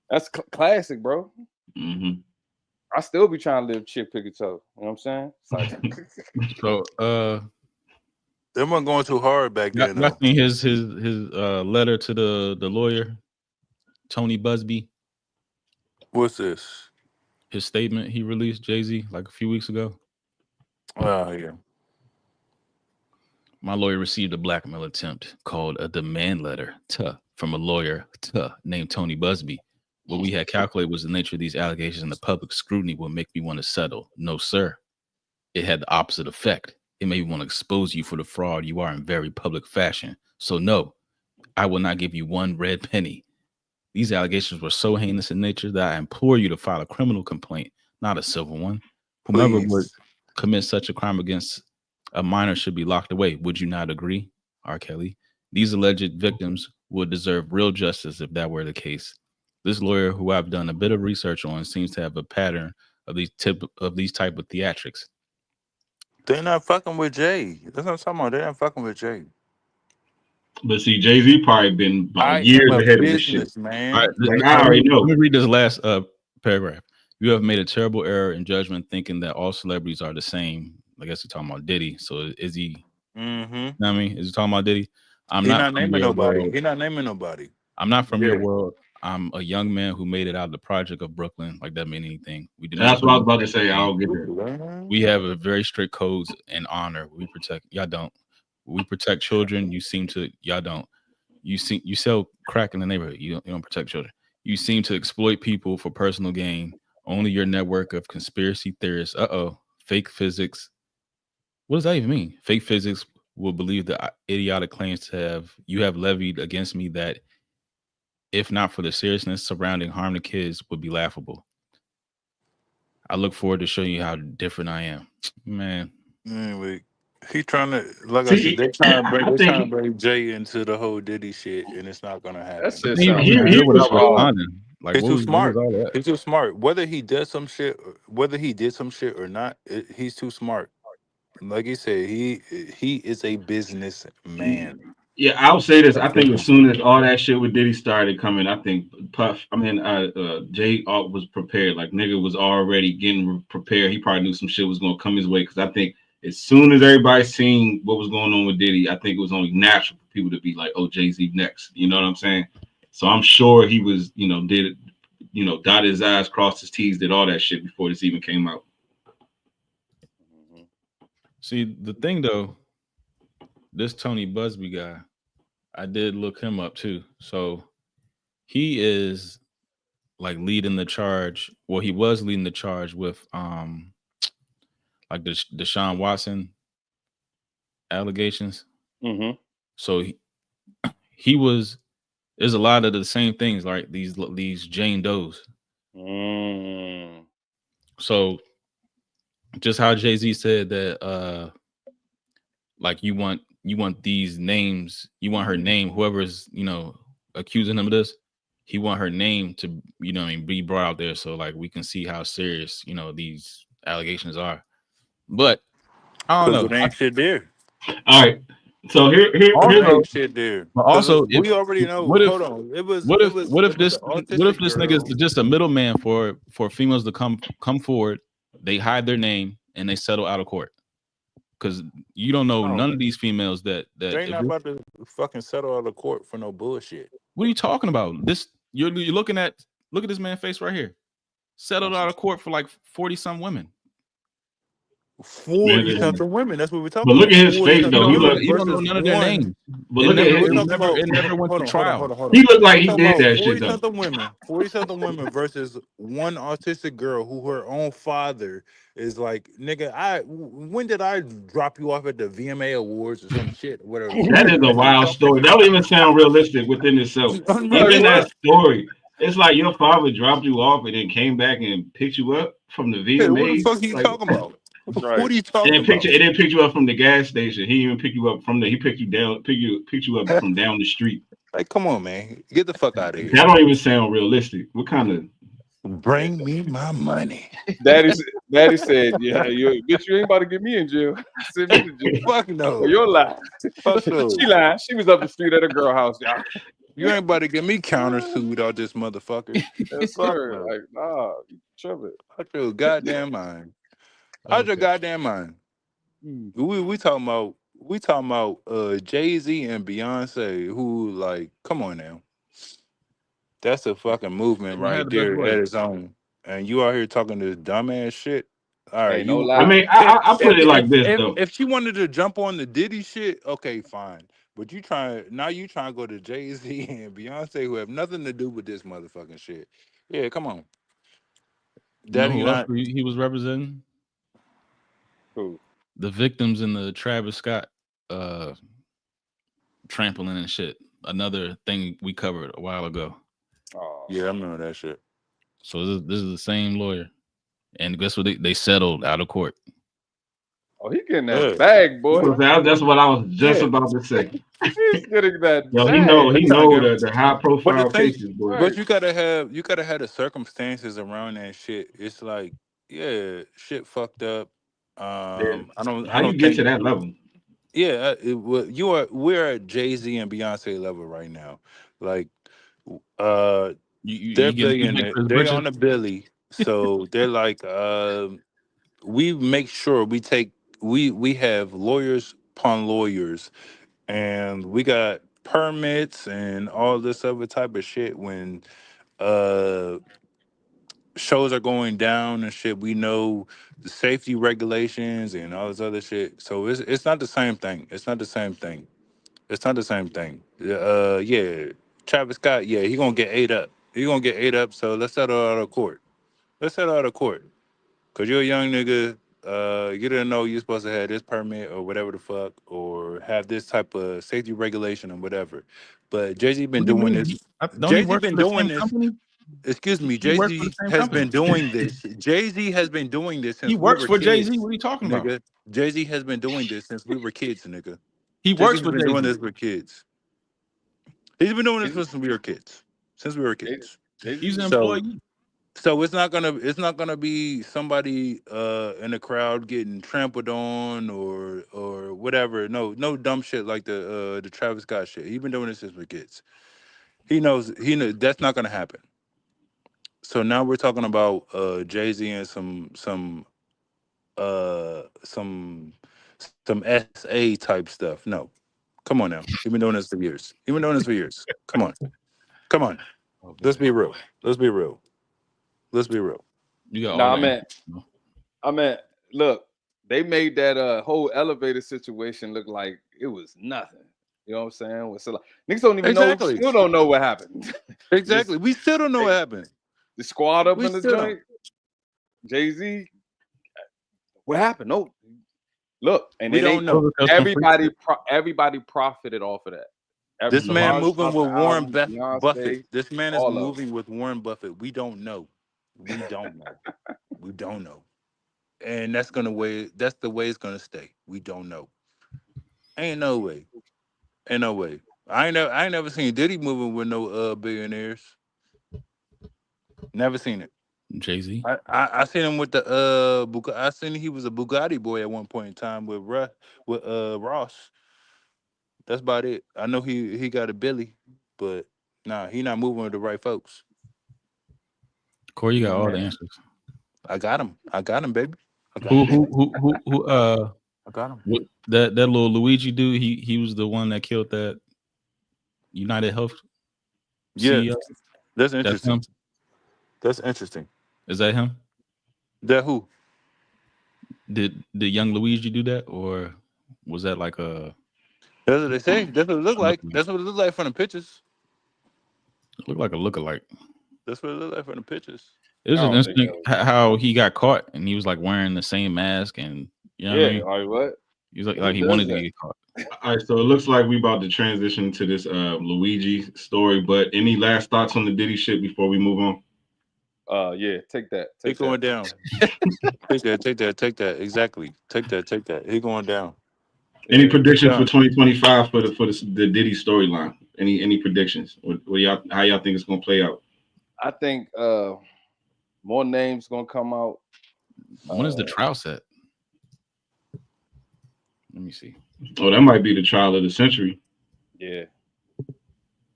That's classic, bro. Mm-hmm. I still be trying to live chick pick each other. You know what I'm saying? So they weren't going too hard back then. I think his letter to the lawyer, Tony Busby. What's this? His statement he released, Jay-Z, like a few weeks ago. Oh yeah. My lawyer received a blackmail attempt called a demand letter from a lawyer named Tony Busby. What we had calculated was the nature of these allegations and the public scrutiny would make me want to settle. No, sir. It had the opposite effect. It made me want to expose you for the fraud you are in very public fashion. So no, I will not give you one red penny. These allegations were so heinous in nature that I implore you to file a criminal complaint, not a civil one. Whomever would commit such a crime against a minor should be locked away. Would you not agree, R. Kelly? These alleged victims would deserve real justice if that were the case. This lawyer, who I've done a bit of research on, seems to have a pattern of these type of theatrics. They're not fucking with Jay. That's what I'm talking about. They're not fucking with Jay. But see, Jay-Z probably been about years ahead of this shit, man. All right, I already know. Let me read this last paragraph. You have made a terrible error in judgment, thinking that all celebrities are the same. I guess you're talking about Diddy. So is he? Mm-hmm. You know what I mean, is he talking about Diddy? I'm He not not from naming your nobody. world. He not naming nobody. I'm not from Yeah. your world. I'm a young man who made it out of the project of Brooklyn. Like that mean anything? We do not. That's what I was about to say. I'll get it. We have a very strict codes and honor. We protect. Y'all don't. We protect children. You seem to. Y'all don't. You sell crack in the neighborhood. You don't protect children. You seem to exploit people for personal gain. Only your network of conspiracy theorists. Fake physics. What does that even mean? Fake physics will believe the idiotic claims you have levied against me that, if not for the seriousness surrounding harm to kids, would be laughable. I look forward to showing you how different I am. Man. Anyway, he trying to, like I said, they trying to bring Jay into the whole Diddy shit, and it's not gonna happen. That's it. He was was responding. Like, He's too smart. What was all that? He's too smart. Whether he did some shit or not, he's too smart. Like he said, he is a businessman. Yeah, I'll say this. I think as soon as all that shit with Diddy started coming, I think Jay was prepared. Like nigga was already getting prepared. He probably knew some shit was gonna come his way. Because I think as soon as everybody seen what was going on with Diddy, I think it was only natural for people to be like, "Oh, Jay-Z next." You know what I'm saying? So I'm sure he was, dotted his I's, crossed his T's, did all that shit before this even came out. See, the thing though, this Tony Busby guy, I did look him up too. So he is like leading the charge. Well, he was leading the charge with like the Deshaun Watson allegations. Mm-hmm. So he was. There's a lot of the same things, like these Jane Does. Mm. So just how Jay-Z said that like you want these names, you want her name, whoever's accusing him of this, he want her name to be brought out there, so like we can see how serious these allegations are. But I don't know, it ain't shit there. All right, so here's shit there. But also, we already know. What if this nigga is just a middleman for females to come forward? They hide their name and they settle out of court. Because you don't know none of these females that they're not about to fucking settle out of court for no bullshit. What are you talking about? This you're looking at. Look at this man's face right here. Settled out of court for like 40-some women. 40-something women. That's what we're talking about. But look about. at his face though. You don't know none of their names. But look at it never went to trial. He looked like he did that shit though. 40-something women versus one autistic girl who her own father is like, nigga, when did I drop you off at the VMA Awards or some shit? Whatever. That is a wild story. That don't even sound realistic within itself. Even that story. It's like your father dropped you off and then came back and picked you up from the VMA. What the fuck are you talking about? Right. What are you talking about? It didn't pick you up from the gas station. He even picked you up he picked you up from down the street. Like, come on, man. Get the fuck out of here. That don't even sound realistic. What kind of bring me my money? Daddy said, yeah, you ain't about to get me in jail. Send me to jail. Fuck no. You're lying. Fuck no. She lying. She was up the street at a girl house, y'all. You ain't about to get me countersued out this motherfucker. Yes, sir. Like, nah, you tripping. Out your goddamn mind. Out your goddamn mind. We talking about Jay-Z and Beyonce, who, like, come on now. That's a fucking movement right there at its own. And you out here talking this dumbass shit. All right. I mean, I put it like this though. If she wanted to jump on the Diddy shit, okay, fine. But you trying to go to Jay-Z and Beyonce, who have nothing to do with this motherfucking shit. Yeah, come on. He was representing? Who? The victims in the Travis Scott trampling and shit. Another thing we covered a while ago. Oh. Yeah, I remember that shit. So this is the same lawyer. And guess what? They settled out of court. Oh, he getting that bag, boy. That's what I was just about to say. He's getting that. Yo, he know the high profile cases, boy. But you gotta have the circumstances around that shit. It's like, yeah, shit fucked up. I don't get to that level. Yeah, we're at Jay-Z and Beyonce level right now. Like, they're billionaires. They're on a Billy. So they're like, we make sure we have lawyers upon lawyers, and we got permits and all this other type of shit when uh shows are going down and shit. We know the safety regulations and all this other shit. So it's not the same thing. It's not the same thing. It's not the same thing. Yeah, Travis Scott. Yeah, he gonna get ate up. He gonna get ate up. So let's settle out of court. Let's settle out of court. Cause you're a young nigga. You didn't know you're supposed to have this permit or whatever the fuck, or have this type of safety regulation or whatever. But Jay Z been What do you doing mean? this. Don't he Jay Z work been for the doing same this. company? Excuse me, He Jay works for the Z same has company. been doing this. Jay Z has been doing this He since we works were for Jay Z. kids, What are you talking about? nigga. Jay Z has been doing this since we were kids, nigga. He Jay Z works has for been Jay doing Z. this with kids. He's been doing this Jay-Z- since we were kids. Since we were Jay- kids. He's an Jay-Z- So employee. so it's not gonna be somebody in the crowd getting trampled on or whatever. No dumb shit like the Travis Scott shit. He's been doing this since we're kids. He knows that's not gonna happen. So now we're talking about Jay-Z and some SA type stuff. No. Come on now. He's been doing this for years. He's been doing this for years. Come on. Come on. Let's be real. Let's be real. Let's be real. You got Nah, all that. I mean, look, they made that whole elevator situation look like it was nothing. You know what I'm saying? So, like, niggas don't even Exactly. know, still don't know what happened. Exactly. We still don't know what happened. The squad up We in the still joint, Jay-Z, what happened? No, look, and We then don't know. everybody profited off of that. This man LeBron moving dropped with the Warren album, Buffett. Beyonce, This man is all of them. moving with Warren Buffett. We don't know. We don't know. We don't know. And that's the way it's gonna stay. We don't know. Ain't no way. Ain't no way. I ain't never seen Diddy moving with no billionaires. Never seen it. Jay Z. I seen him with the I seen he was a Bugatti boy at one point in time with Ross. That's about it. I know he got a Billy, but nah, he not moving with the right folks. Corey, you got all the Man. answers. I got him, baby. I got Who him. I got him. that little Luigi dude, he was the one that killed that United Health Yeah, CEO? that's That's interesting. him? That's interesting. Is that him? That who? Did young Luigi do that, or was that like a That's what they say. That's what it looked like. That's what it looked like from the pictures. look like a lookalike? That's what it looked like from the pictures. It was I just don't think interesting how he got caught and he was like wearing the same mask and you know what I mean? like what? He was like Who he does wanted that? to get caught. All right, so it looks like we about to transition to this Luigi story. But any last thoughts on the Diddy shit before we move on? Yeah, take that. He Take going that. down. Take that. Exactly. Take that. He going down. Any predictions for Yeah. 2025 for the Diddy storyline? Any predictions? How y'all think it's gonna play out? I think more names gonna come out. When is the trial set? Let me see. Oh, that might be the trial of the century. Yeah,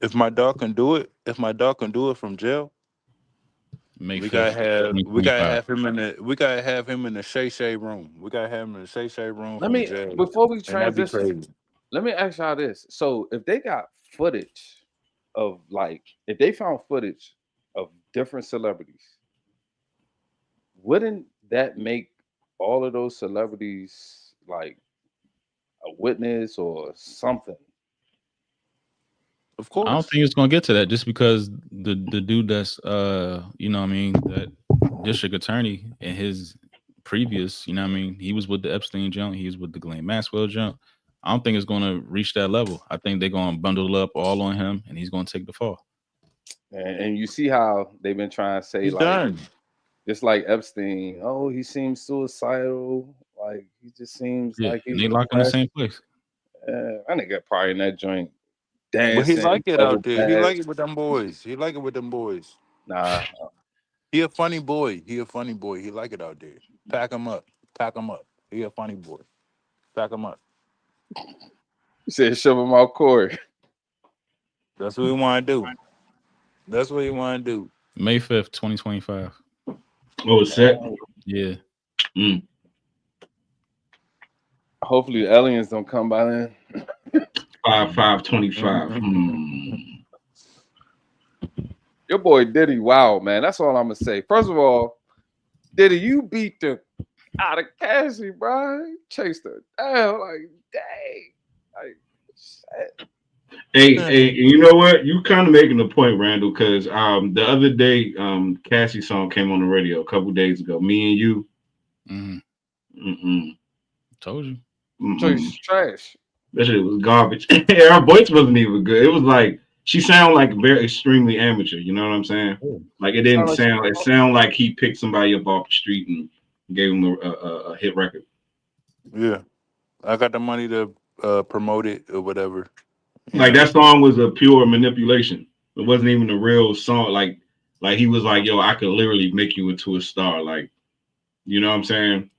If my dog can do it from jail, May we 5th, gotta have 2025. him in the Shay room. We gotta have him in the Shay room. let from me jail. before we And that'd be transition. crazy. Let me ask y'all this: so if they got footage of if they found footage of different celebrities, wouldn't that make all of those celebrities like a witness or something? Of course. I don't think it's gonna get to that just because the dude that's you know what I mean, that district attorney in his previous, you know what I mean, he was with the Epstein junk, he was with the Ghislaine Maxwell junk. I don't think it's gonna reach that level. I think they're gonna bundle up all on him and he's gonna take the fall. And you see how they've been trying to say He's done. just like Epstein. Oh, he seems suicidal. Like he just seems like and he's they locked in the same place. I nigga probably in that joint But dancing. he like it double out there. He back. like it with them boys. Nah, He a funny boy. He like it out there. Pack him up. He a funny boy. Pack him up. you said shove him out Corey. That's what we want to do. May 5th, 2025. Oh, it's set. Yeah. Hopefully the aliens don't come by then. 5/5/25. Your boy Diddy, wow, man. That's all I'm gonna say. First of all, Diddy, you beat the out of Cassie, bro. You chased her down, like, dang. Like, shit. Hey, you know what? You kind of making a point, Randall, because the other day, Cassie's song came on the radio a couple days ago. Me and You. Told you. So she's trash. That shit was garbage. Her voice wasn't even good. It was like she sounded like very extremely amateur. You know what I'm saying? Like it didn't sound. It sounded like he picked somebody up off the street and gave him a hit record. Yeah, I got the money to promote it or whatever. Like that song was a pure manipulation. It wasn't even a real song. Like he was like, "Yo, I could literally make you into a star." Like, you know what I'm saying?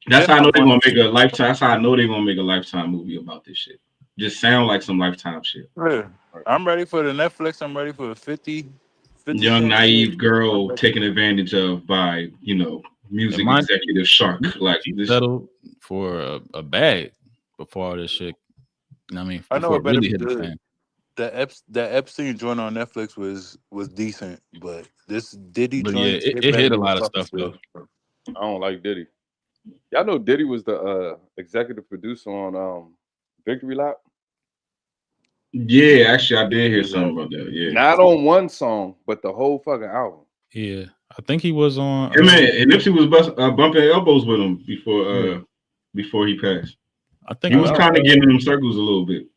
That's how I know they're gonna make a Lifetime. That's how I know they're gonna make a Lifetime movie about this shit. Just sound like some Lifetime shit. Yeah. I'm ready for the Netflix. I'm ready for the 50 young naive girl taken advantage of by music executive shark. Like she this settled for a bag before all this shit. You know what I mean? I know it better really be hit the good. fan. The Epstein joint on Netflix was decent, but this Diddy But joint, yeah, it hit a lot of stuff though. I don't like Diddy. Y'all know Diddy was the executive producer on Victory Lap. Yeah, actually, I did hear something about that. Yeah, not on one song, but the whole fucking album. Yeah, I think he was on. And Nipsey was bumping elbows with him before he passed. I think he was kind of getting in them circles a little bit.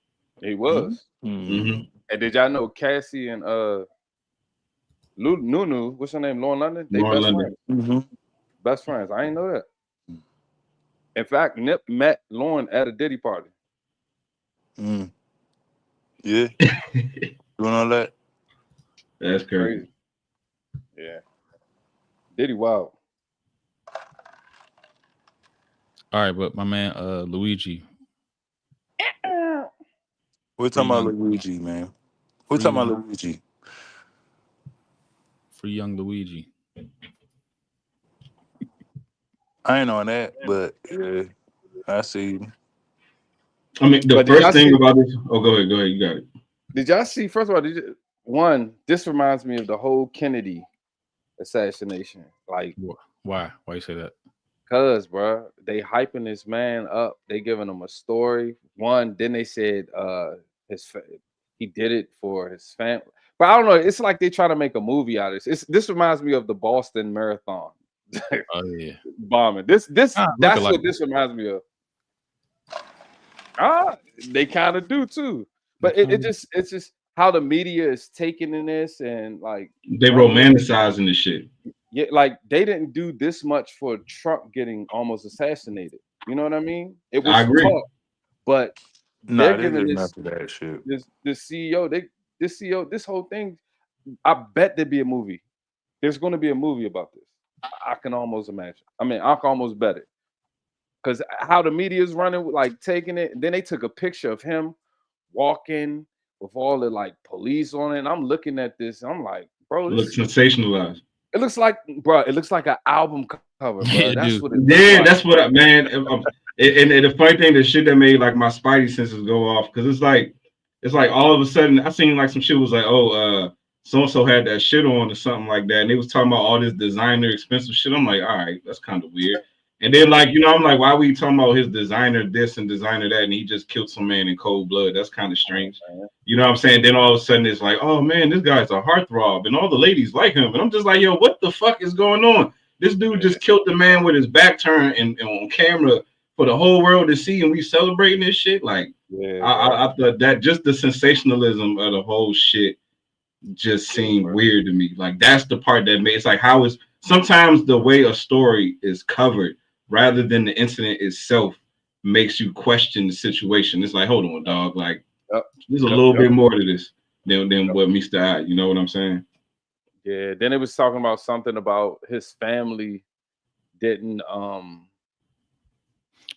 He was. Mm-hmm. And did y'all know Cassie and Nunu, what's her name, Lauren London? They Lauren best London. friends. Mm-hmm. Best friends. I didn't know that. In fact, Nip met Lauren at a Diddy party. Yeah. Doing all that. That's crazy. Yeah. Diddy wild. All right, but my man Luigi. We're talking about Luigi, man. We're talking about Luigi. Free young Luigi. I ain't on that, but yeah, I see. I mean, the first thing about this. Oh, go ahead. You got it. Did y'all see? First of all, this reminds me of the whole Kennedy assassination. Like, why you say that? Cause, bro, they hyping this man up. They giving him a story. Then they said he did it for his family. But I don't know. It's like they try to make a movie out of this. This reminds me of the Boston Marathon. Oh yeah, bombing. That's what this reminds me of. They kind of do too. But it's just how the media is taking in this and like they romanticizing the shit. Yeah, like they didn't do this much for Trump getting almost assassinated. You know what I mean? It was I agree. Tough, but they're giving that shit. This CEO, this whole thing. I bet there'd be a movie. There's going to be a movie about this. I can almost imagine. I mean, I can almost bet it. Because how the media is running, like taking it, and then they took a picture of him walking with all the like police on it. And I'm looking at this, and I'm like, bro, it looks sensationalized. It looks like, bro, it looks like an album cover, bro. Yeah, that's what it yeah, like. That's what man. And the funny thing, the shit that made like my spidey senses go off, because it's like all of a sudden I seen like some shit was like, so and so had that shit on or something like that, and they was talking about all this designer expensive shit. I'm like, all right, that's kind of weird. And then like, I'm like, why were you talking about his designer this and designer that, and he just killed some man in cold blood? That's kind of strange. You know what I'm saying? Then all of a sudden it's like, oh man, this guy's a heartthrob, and all the ladies like him. And I'm just like, yo, what the fuck is going on? This dude just killed the man with his back turned and on camera for the whole world to see, and we celebrating this shit. Like, I thought that just the sensationalism of the whole shit just seemed weird to me. Like, that's the part that made it's like, how is sometimes the way a story is covered rather than the incident itself makes you question the situation. It's like, hold on, dog. Like, there's a little bit more to this than what meets the eye. You know what I'm saying? Yeah. Then it was talking about something about his family didn't.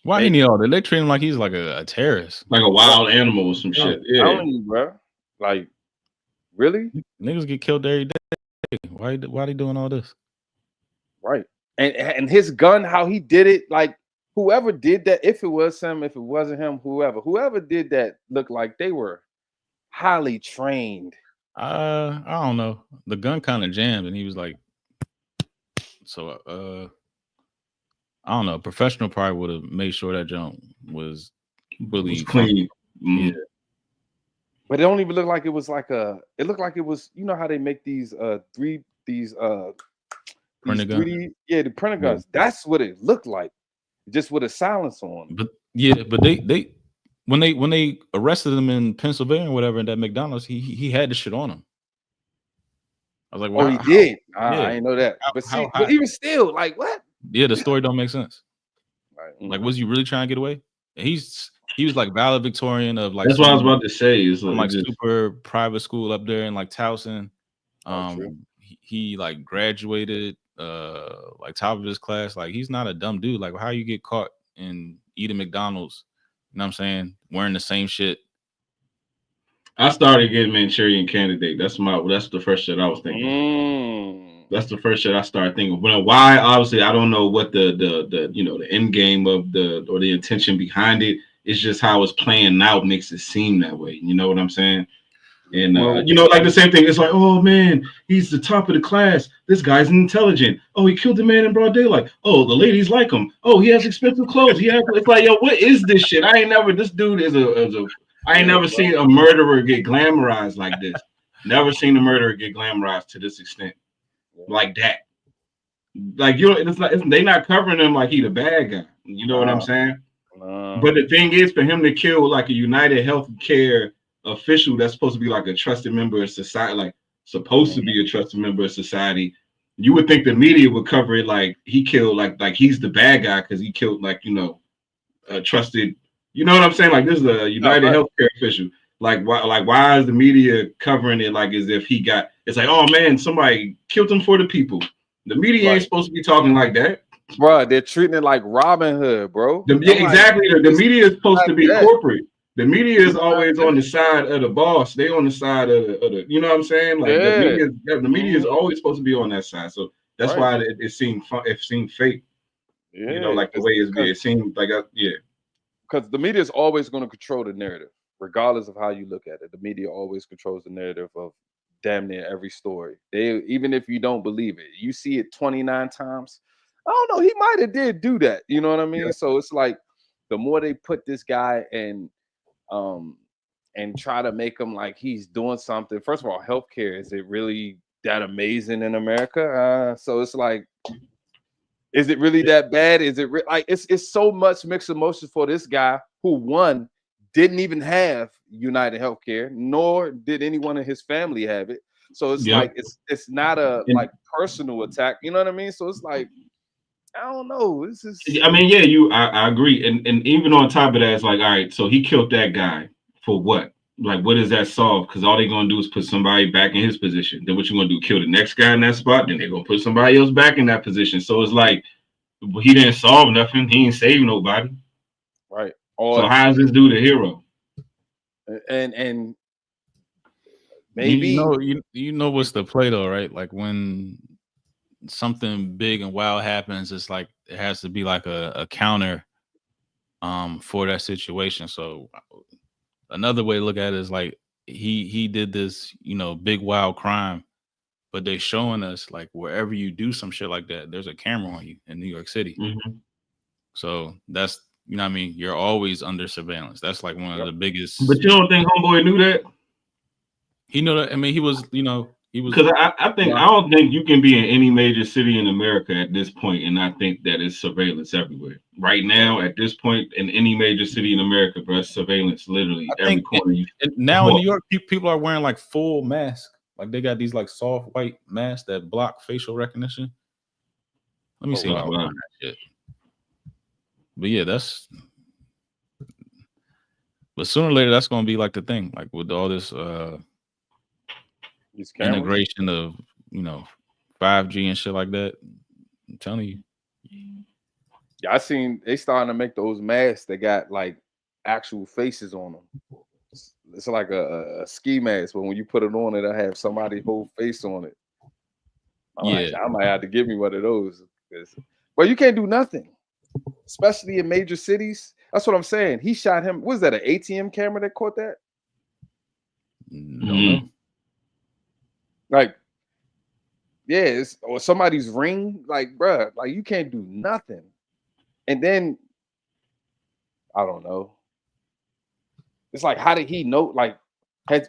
Why he need all that? They treat him like he's like a terrorist, like a wild animal or some shit. Yeah, telling you, bro. Like, really? Niggas get killed every day. Why they doing all this? Right. And his gun, how he did it, like whoever did that, if it was him, if it wasn't him, whoever did that looked like they were highly trained. I don't know. The gun kind of jammed, and he was like, so I don't know. A professional probably would have made sure that jump was really It's clean. Yeah. But it don't even look like it was like it looked like it was, you know how they make these Printer gun? 3D, the printer guns. That's what it looked like. Just with a silence on. But they when they arrested him in Pennsylvania or whatever in that McDonald's, he had the shit on him. I was like, Oh, he did. I Yeah. didn't know that. But How see, but even still, like what? Yeah, the story don't make sense. Right. Like, was you really trying to get away? And he was like valedictorian of like That's what I was about to say. Is from like just, super private school up there in like Towson. True. He like graduated like top of his class. Like, he's not a dumb dude. Like, how you get caught in eating McDonald's, you know what I'm saying, wearing the same shit. I started getting Manchurian Candidate. That's the first shit I was thinking. That's the first shit I started thinking. Why? Obviously, I don't know what the you know, the end game of the intention behind it. It's just how it's playing out makes it seem that way. You know what I'm saying? And you know, like the same thing. It's like, oh man, he's the top of the class. This guy's intelligent. Oh, he killed a man in broad daylight. Oh, the ladies like him. Oh, he has expensive clothes. It's like, yo, what is this shit? This dude is a I ain't never seen a murderer get glamorized like this. Never seen a murderer get glamorized to this extent, like that. Like, you know, it's like they're not covering him like he the bad guy. You know what I'm saying? But the thing is, for him to kill like a United Healthcare official that's supposed to be like a trusted member of society, like supposed to be a trusted member of society, you would think the media would cover it like he killed, like he's the bad guy because he killed, like, you know, a trusted. You know what I'm saying? Like, this is a United Healthcare official. Like, why is the media covering it like as if he got? It's like, oh man, somebody killed him for the people. The media ain't supposed to be talking like that, bro. They're treating it like Robin Hood, bro. Exactly. The media is supposed to be corporate. The media is always on the side of the boss. They on the side of the you know what I'm saying? Like, the media is always supposed to be on that side. So that's why it seemed fake. Yeah, you know, like the way it seemed like because the media is always going to control the narrative, regardless of how you look at it. The media always controls the narrative of damn near every story. Even if you don't believe it, you see it 29 times. I don't know, he might have did do that. You know what I mean? Yeah. So it's like the more they put this guy and try to make him like he's doing something. First of all, healthcare, is it really that amazing in America? So it's like, is it really that bad? Is it like it's so much mixed emotions for this guy who, one, didn't even have United Healthcare, nor did anyone in his family have it. So it's like it's not a like personal attack. You know what I mean? So it's like, I don't know. This is. I mean, I agree, and even on top of that, it's like, all right, so he killed that guy for what? Like, what does that solve? Because all they're gonna do is put somebody back in his position. Then what you gonna do? Kill the next guy in that spot? Then they're gonna put somebody else back in that position. So it's like, he didn't solve nothing. He ain't save nobody. Right. So how is this dude a hero? And maybe you know what's the play though, right? Like, when something big and wild happens, it's like it has to be like a counter for that situation. So another way to look at it is like he did this, you know, big wild crime, but they showing us like wherever you do some shit like that, there's a camera on you in New York City. So that's, you know what I mean, you're always under surveillance. That's like one of the biggest. But you don't think homeboy knew that? He knew that. I mean, he was, you know, he was, because I don't think you can be in any major city in America at this point and not think that it's surveillance everywhere. Right now, at this point, in any major city in America, bro, it's surveillance literally every corner. Now in New York, people are wearing like full masks. Like, they got these like soft white masks that block facial recognition. Let me see if I find that shit. But yeah, but sooner or later that's gonna be like the thing, like with all this integration of, you know, 5G and shit like that. I'm telling you. Yeah, I seen they starting to make those masks that got like actual faces on them. It's like a ski mask, but when you put it on, it'll have somebody's whole face on it. I might have to give me one of those. Well, you can't do nothing, especially in major cities. That's what I'm saying. He shot him. Was that an ATM camera that caught that? Don't know. Like, yeah, it's or somebody's ring. Like, bruh, like you can't do nothing. And then I don't know. It's like, how did he know? Like,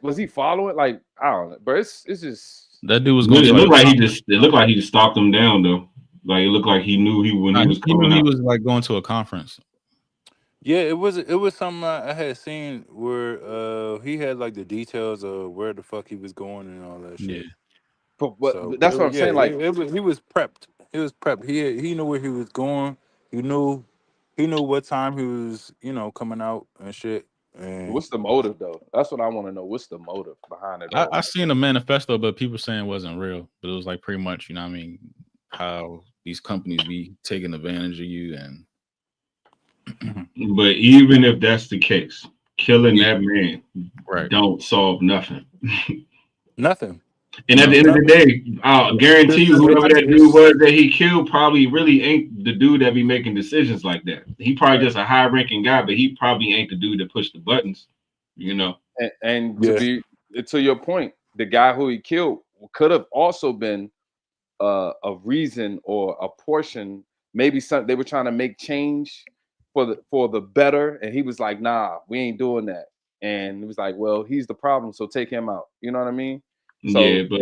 was he following? Like, I don't know, but it's just That dude was It going to looked like he just stalked him down though. Like it looked like he knew he was he knew coming he out. was like going to a conference. Yeah, it was something I had seen where he had like the details of where the fuck he was going and all that shit. Yeah. but So that's what I'm saying. Like, he was prepped. He was prepped. He knew where he was going. He knew what time he was, coming out and shit. And what's the motive though? That's what I want to know. What's the motive behind it all? I seen a manifesto, but people saying it wasn't real. But it was like pretty much, you know what I mean, how these companies be taking advantage of you. And But even if that's the case, killing that man right. don't solve nothing. nothing. And at the end of the day, I'll guarantee you, whoever that dude was that he killed probably really ain't the dude that be making decisions like that. He probably just a high-ranking guy, but he probably ain't the dude that pushed the buttons, you know. And to your point, the guy who he killed could have also been a reason or a portion. Maybe they were trying to make change for the better, and he was like, "Nah, we ain't doing that." And it was like, "Well, he's the problem, so take him out." You know what I mean? So yeah, but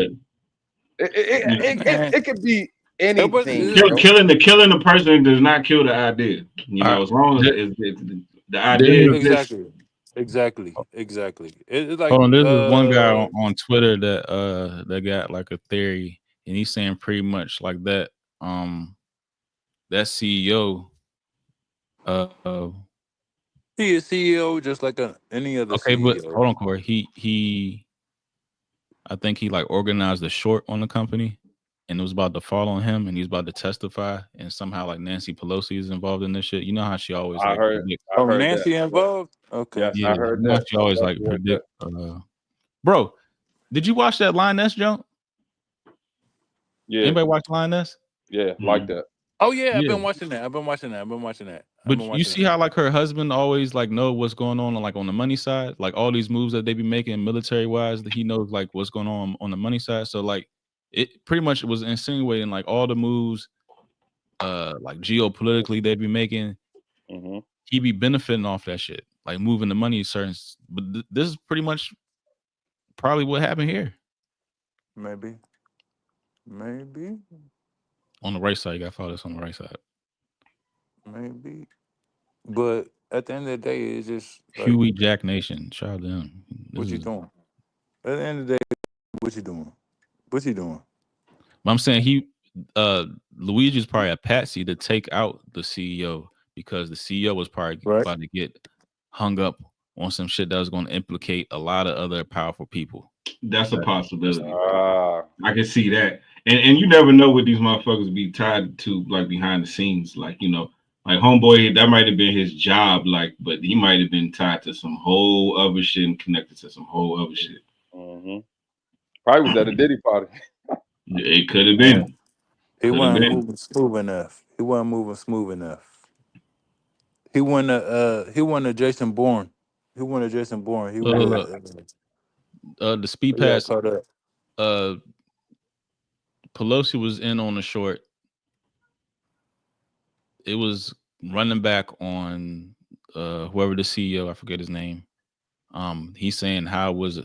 it could be anything. Killing the person does not kill the idea. You know, as long as the idea exactly. It's like, hold on, there's one guy on Twitter that got like a theory, and he's saying pretty much like that that CEO he is CEO just like any other okay, CEO. but hold on, Corey. He I think he like organized a short on the company, and it was about to fall on him, and he's about to testify, and somehow like Nancy Pelosi is involved in this shit. You know how she always I heard Nancy that. involved. Okay, yes, yeah, I heard you know that. she always like predict. Bro, did you watch that Lioness jump? Yeah. Anybody watch Lioness? Yeah, like that. Oh yeah, I've been watching that. But you see how like her husband always like know what's going on like on the money side, like all these moves that they be making military wise, that he knows like what's going on the money side. So like it pretty much was insinuating like all the moves, like geopolitically they be making, he be benefiting off that shit, like moving the money certain. But this is pretty much probably what happened here. Maybe. On the right side, you got to follow this on the right side. Maybe, but at the end of the day, it's just like, Huey Jack Nation. Shout out to him. What you doing? At the end of the day, what you doing? But I'm saying Luigi's probably a patsy to take out the CEO because the CEO was probably about to get hung up on some shit that was going to implicate a lot of other powerful people. That's a possibility. I can see that. And you never know what these motherfuckers be tied to, like behind the scenes. Like, you know, like homeboy, that might have been his job, like, but he might have been tied to some whole other shit and connected to some whole other shit. Probably was at a Diddy party. It could have been. He wasn't moving smooth enough. He wasn't a Jason Bourne. He wasn't a Jason Bourne. He was the speed pass. Pelosi was in on the short. It was running back on whoever the CEO, I forget his name. He's saying how was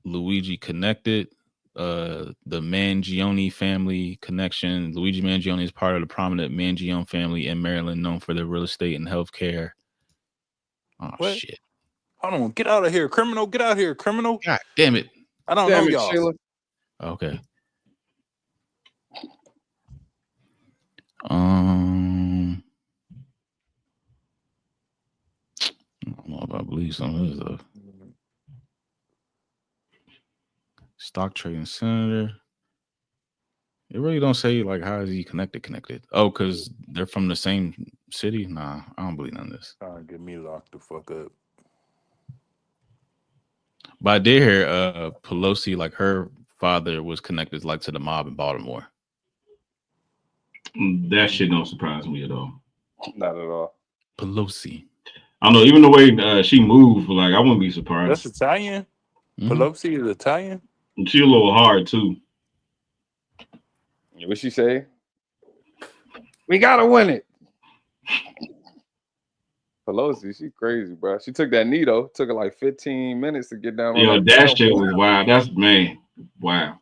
Luigi connected? The Mangione family connection. Luigi Mangione is part of the prominent Mangione family in Maryland, known for their real estate and healthcare. Oh shit! Hold on, get out of here, criminal! Get out of here, criminal! God damn it! I don't know y'all. Sheila. Okay. I don't know if I believe some of this stuff. Stock trading senator. It really don't say like how is he connected. Oh, because they're from the same city. Nah, I don't believe none of this. Trying to get me locked the fuck up. But I did hear Pelosi, like her father was connected like to the mob in Baltimore. That shit don't surprise me at all. Not at all. Pelosi. I don't know, even the way she moved, like I wouldn't be surprised. That's Italian. Mhm. Pelosi is Italian. And she a little hard too. What she say? We gotta win it. Pelosi, she crazy, bro. She took that knee though. Took her like 15 minutes to get down. Yo, on that shit was wild. That's wow.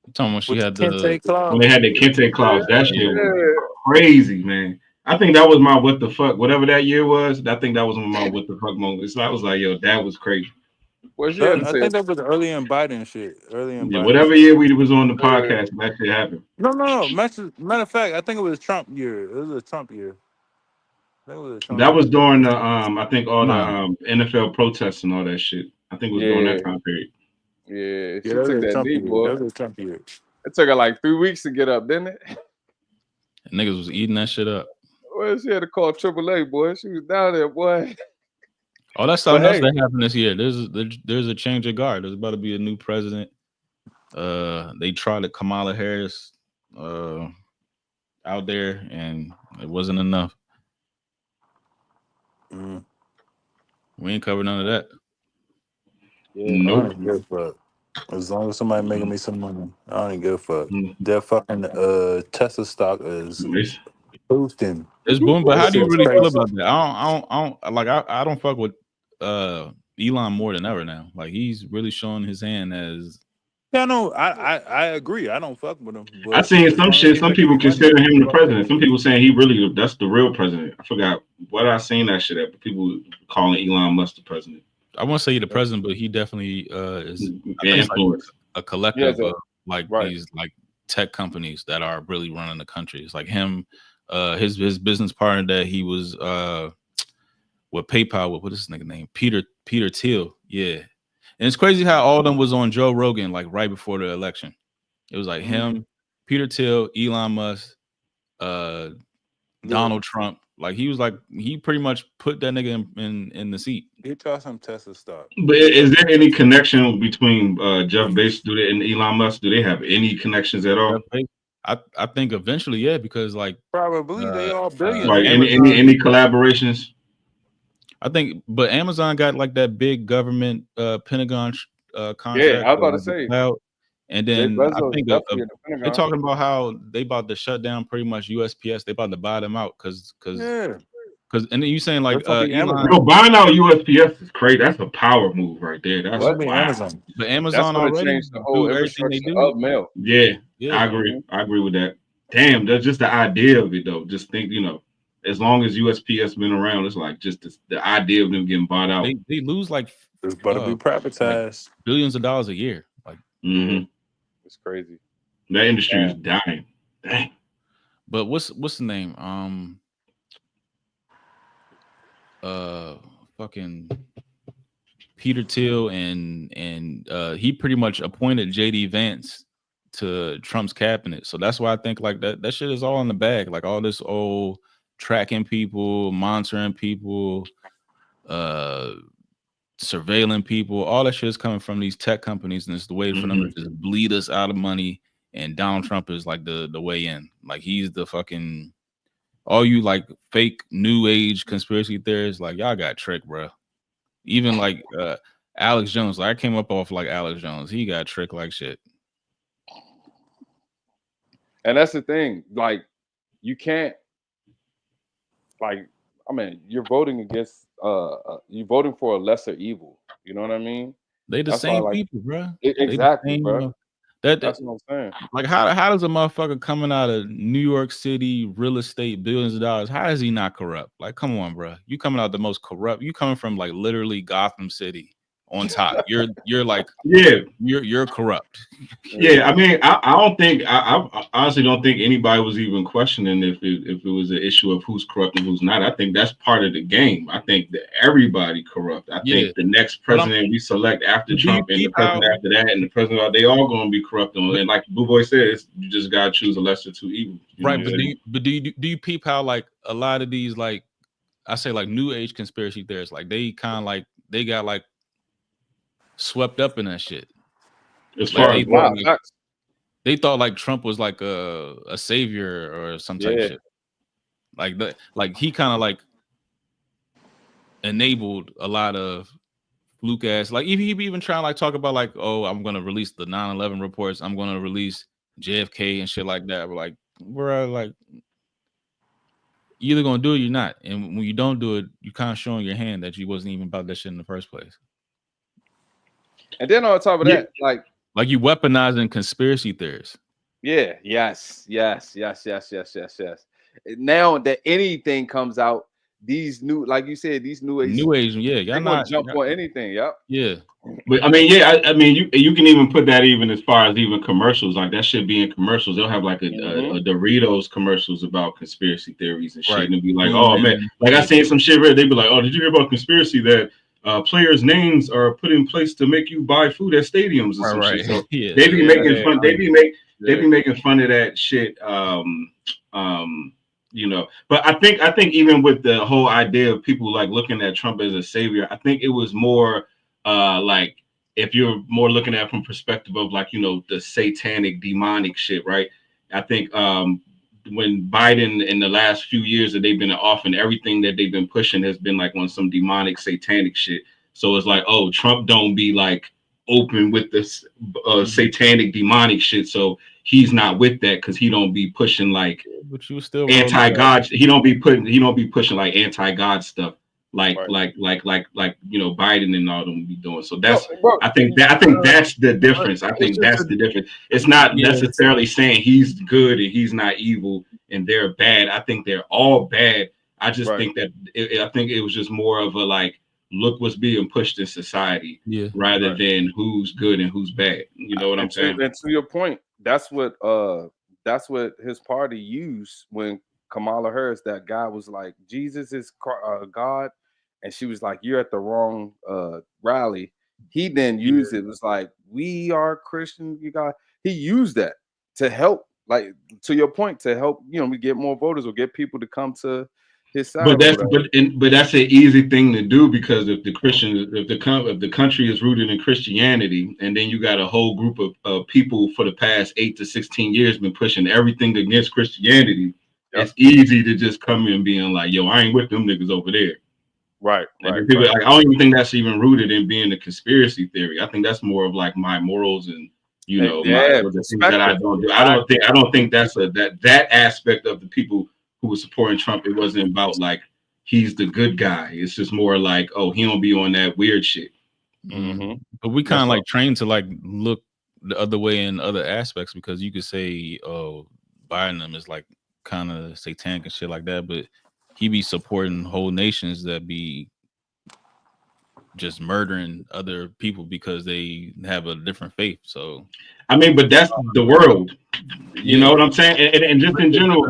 You talking about she With had the the Kente Claus. When they had the Kente Claus, that shit was Yeah. crazy, man. I think that was my what the fuck, whatever that year was. I think that was my what the fuck moment. So I was like, yo, that was crazy. What she had to I say? think that was early in Biden shit. Early in Yeah, Biden. whatever year we was on the podcast, that shit happened. No. Matter of fact, I think it was Trump year. It was a Trump year. I think it was a Trump That year. was during the I think all Nah. the NFL protests and all that shit. I think it was during that time period. Yeah, she Yeah, that took was a that Trump knee, year. boy. That was a Trump year. It took her like 3 weeks to get up, didn't it? niggas was eating that shit up. Well, she had to call AAA, boy. She was down there, boy. Oh, that's something But else hey. that happened this year. There's a change of guard. There's about to be a new president. They tried to Kamala Harris out there, and it wasn't enough. Mm. We ain't covered none of that. Yeah. I Nope. don't give a fuck. As long as somebody making me some money, I don't give a fuck. Mm. That fucking Tesla stock is It's- boosting. It's boom, but how do you It's really feel crazy. about that? I don't fuck with Elon more than ever now. Like he's really showing his hand as Yeah, no, I agree. I don't fuck with him. But I seen as some long as shit. he Some making people me money, consider him the fuck president. with Some him. people saying that's the real president. I forgot what I seen that shit at. But people calling Elon Musk the president. I won't say the president, but he definitely is. I think it's like Influence. a collective Yeah, of like right. these like tech companies that are really running the country. It's like him, his business partner that he was with PayPal with, what is his nigga name? Peter Thiel. Yeah. And it's crazy how all of them was on Joe Rogan like right before the election. It was like him, Peter Thiel, Elon Musk, Donald Trump. Like he pretty much put that nigga in the seat. Get y'all some Tesla stock. But is there any connection between Jeff Bezos and Elon Musk? Do they have any connections at all? I think eventually, yeah, because like Probably they all billions. Like Amazon- any collaborations? I think, but Amazon got like that big government Pentagon contract. Yeah, I was about to the say. cloud. And then Jeff I Bezos think definitely in the they're Pentagon. talking about how they about to shut down pretty much USPS. They about to buy them out because Yeah. and then you saying like That's gonna be Elon, Amazon. Yo, buying out USPS is crazy. That's a power move right there. That's That'll be wow. Amazon. but That's Amazon going to already change the whole do everything they infrastructure do. of mail. Yeah, Yeah, I agree. I agree with that. Damn, that's just the idea of it though. Just think, as long as USPS been around, it's like just the idea of them getting bought out. they lose like It's about to be privatized. billions of dollars a year. Like, Mhm. It's crazy. That industry is dying. Dang. but what's the name? Fucking Peter Thiel and he pretty much appointed JD Vance to Trump's cabinet. So that's why I think like that shit is all in the bag. Like all this old tracking people, monitoring people, surveilling people, all that shit is coming from these tech companies, and it's the way for them to just bleed us out of money. And Donald Trump is like the way in. Like he's the fucking all you like fake new age conspiracy theorists, like y'all got tricked, bro. Even like Alex Jones, like I came up off like Alex Jones, he got tricked like shit. And that's the thing. Like, you can't, like, I mean, you're voting against, you're voting for a lesser evil. You know what I mean? They the That's why, same like, people, bro. Exactly, bro. That's what I'm saying. Like how does a motherfucker coming out of New York City real estate, billions of dollars, how is he not corrupt? Like, come on, bro. You coming out the most corrupt. You coming from like literally Gotham City on top. You're like you're corrupt. Yeah, I mean, I don't think I honestly don't think anybody was even questioning if it was an issue of who's corrupt and who's not. I think that's part of the game. I think that everybody corrupt. I think the next president we select after Trump and the president after that and the president, they all going to be corrupt. And like Blue Boy says, you just got to choose a lesser two evils. Right, but do you peep how like a lot of these like I say like new age conspiracy theorists, like they kind of like they got like swept up in that shit. As far as they thought like Trump was like a savior or some type of shit. Like he kind of like enabled a lot of fluke ass. Like he even trying to like talk about like, oh, I'm gonna release the 9/11 reports. I'm gonna release JFK and shit like that. We're like, bro, like you either gonna do it or you're not. And when you don't do it, you kind of showing your hand that you wasn't even about that shit in the first place. And then on top of that, like you weaponizing conspiracy theories. Yeah, yes. Now that anything comes out, these new, like you said, these new age, yeah, y'all not jump on anything. Yep. Yeah. But I mean, yeah, I mean, you can even put that even as far as even commercials. Like that should be in commercials. They'll have like a Doritos commercials about conspiracy theories and shit, and it'd be like, oh man, like I seen some shit where they'd be like, oh, did you hear about conspiracy that players' names are put in place to make you buy food at stadiums or some shit? So they be making fun. They be making fun of that shit. You know, but I think even with the whole idea of people like looking at Trump as a savior, I think it was more like if you're more looking at it from perspective of like, you know, the satanic demonic shit, right? I think when Biden in the last few years that they've been off and everything that they've been pushing has been like on some demonic satanic shit. So it's like, oh, Trump don't be like open with this satanic demonic shit, so he's not with that because he don't be pushing like anti-God. He don't be pushing like anti-God stuff like you know, Biden and all them be doing. So that's I think that's the difference. I think that's the difference. It's not necessarily saying he's good and he's not evil and they're bad. I think they're all bad. I just think that I think it was just more of a like, look what's being pushed in society rather than who's good and who's bad. You know what I'm saying? And to your point, that's what his party used when Kamala Harris, that guy was like, Jesus is God. And she was like, you're at the wrong rally. He then used it. Was like, we are Christian. He used that to help, like, to your point, to help, you know, we get more voters or get people to come to his side. But that's an easy thing to do, because if the country is rooted in Christianity, and then you got a whole group of people for the past 8 to 16 years been pushing everything against Christianity, it's easy to just come in being like, yo, I ain't with them niggas over there. Right. People, like, I don't even think that's even rooted in being a conspiracy theory. I think that's more of like my morals and, you know, the things that I don't do. I don't think that's that aspect of the people who was supporting Trump. It wasn't about like he's the good guy. It's just more like, oh, he don't be on that weird shit. But we kind of like trained to like look the other way in other aspects, because you could say, oh, Biden is like kind of satanic and shit like that, but he be supporting whole nations that be just murdering other people because they have a different faith. So I mean, but that's the world. You know what I'm saying? And just in general,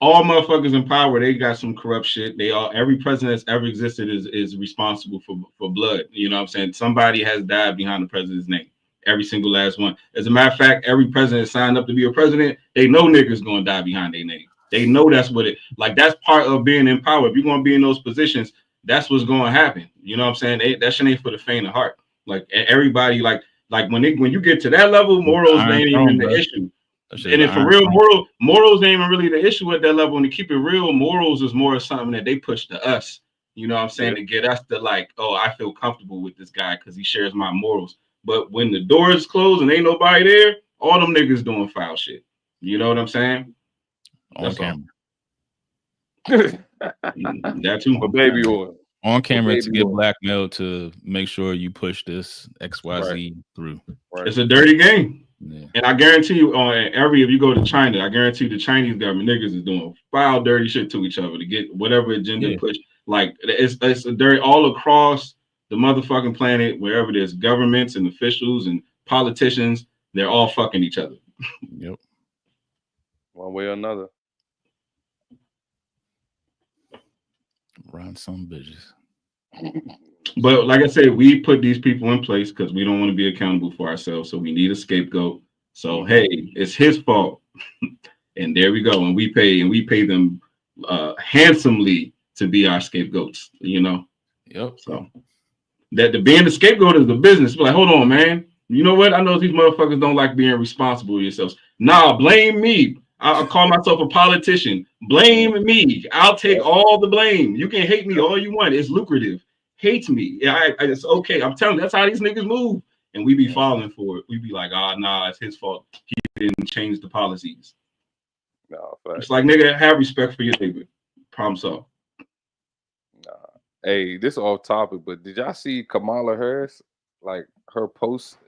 all motherfuckers in power, they got some corrupt shit. Every president that's ever existed is responsible for blood. You know what I'm saying? Somebody has died behind the president's name. Every single last one. As a matter of fact, every president signed up to be a president, they know niggas gonna die behind their name. They know that's what that's part of being in power. If you're gonna be in those positions, that's what's gonna happen. You know what I'm saying? That shit ain't for the faint of heart. Like everybody, like when you get to that level, morals ain't even the issue. And if for real, morals ain't even really the issue at that level. And to keep it real, morals is more of something that they push to us. You know what I'm saying? To get us to like, oh, I feel comfortable with this guy because he shares my morals. But when the doors close and ain't nobody there, all them niggas doing foul shit. You know what I'm saying? On camera. That too. But baby oil. On camera to get blackmailed to make sure you push this XYZ through. Right. It's a dirty game. Yeah. And I guarantee you, if you go to China, I guarantee the Chinese government niggas is doing foul, dirty shit to each other to get whatever agenda pushed. Like it's a dirty all across the motherfucking planet, wherever there's governments and officials and politicians, they're all fucking each other. Yep. One way or another. Run some bitches. But like I said, we put these people in place because we don't want to be accountable for ourselves. So we need a scapegoat. So hey, it's his fault. And there we go. And we pay them handsomely to be our scapegoats, you know. Yep. So that being the scapegoat is the business. Like, hold on, man. You know what? I know these motherfuckers don't like being responsible with yourselves. Nah, blame me. I'll call myself a politician. Blame me. I'll take all the blame. You can hate me all you want. It's lucrative. Hate me. It's okay. I'm telling you, that's how these niggas move. And we be falling for it. We be like, nah, it's his fault. He didn't change the policies. No, it's like, nigga, have respect for your neighbor. Problem solved. Hey, this is off topic, but did y'all see Kamala Harris? Like her post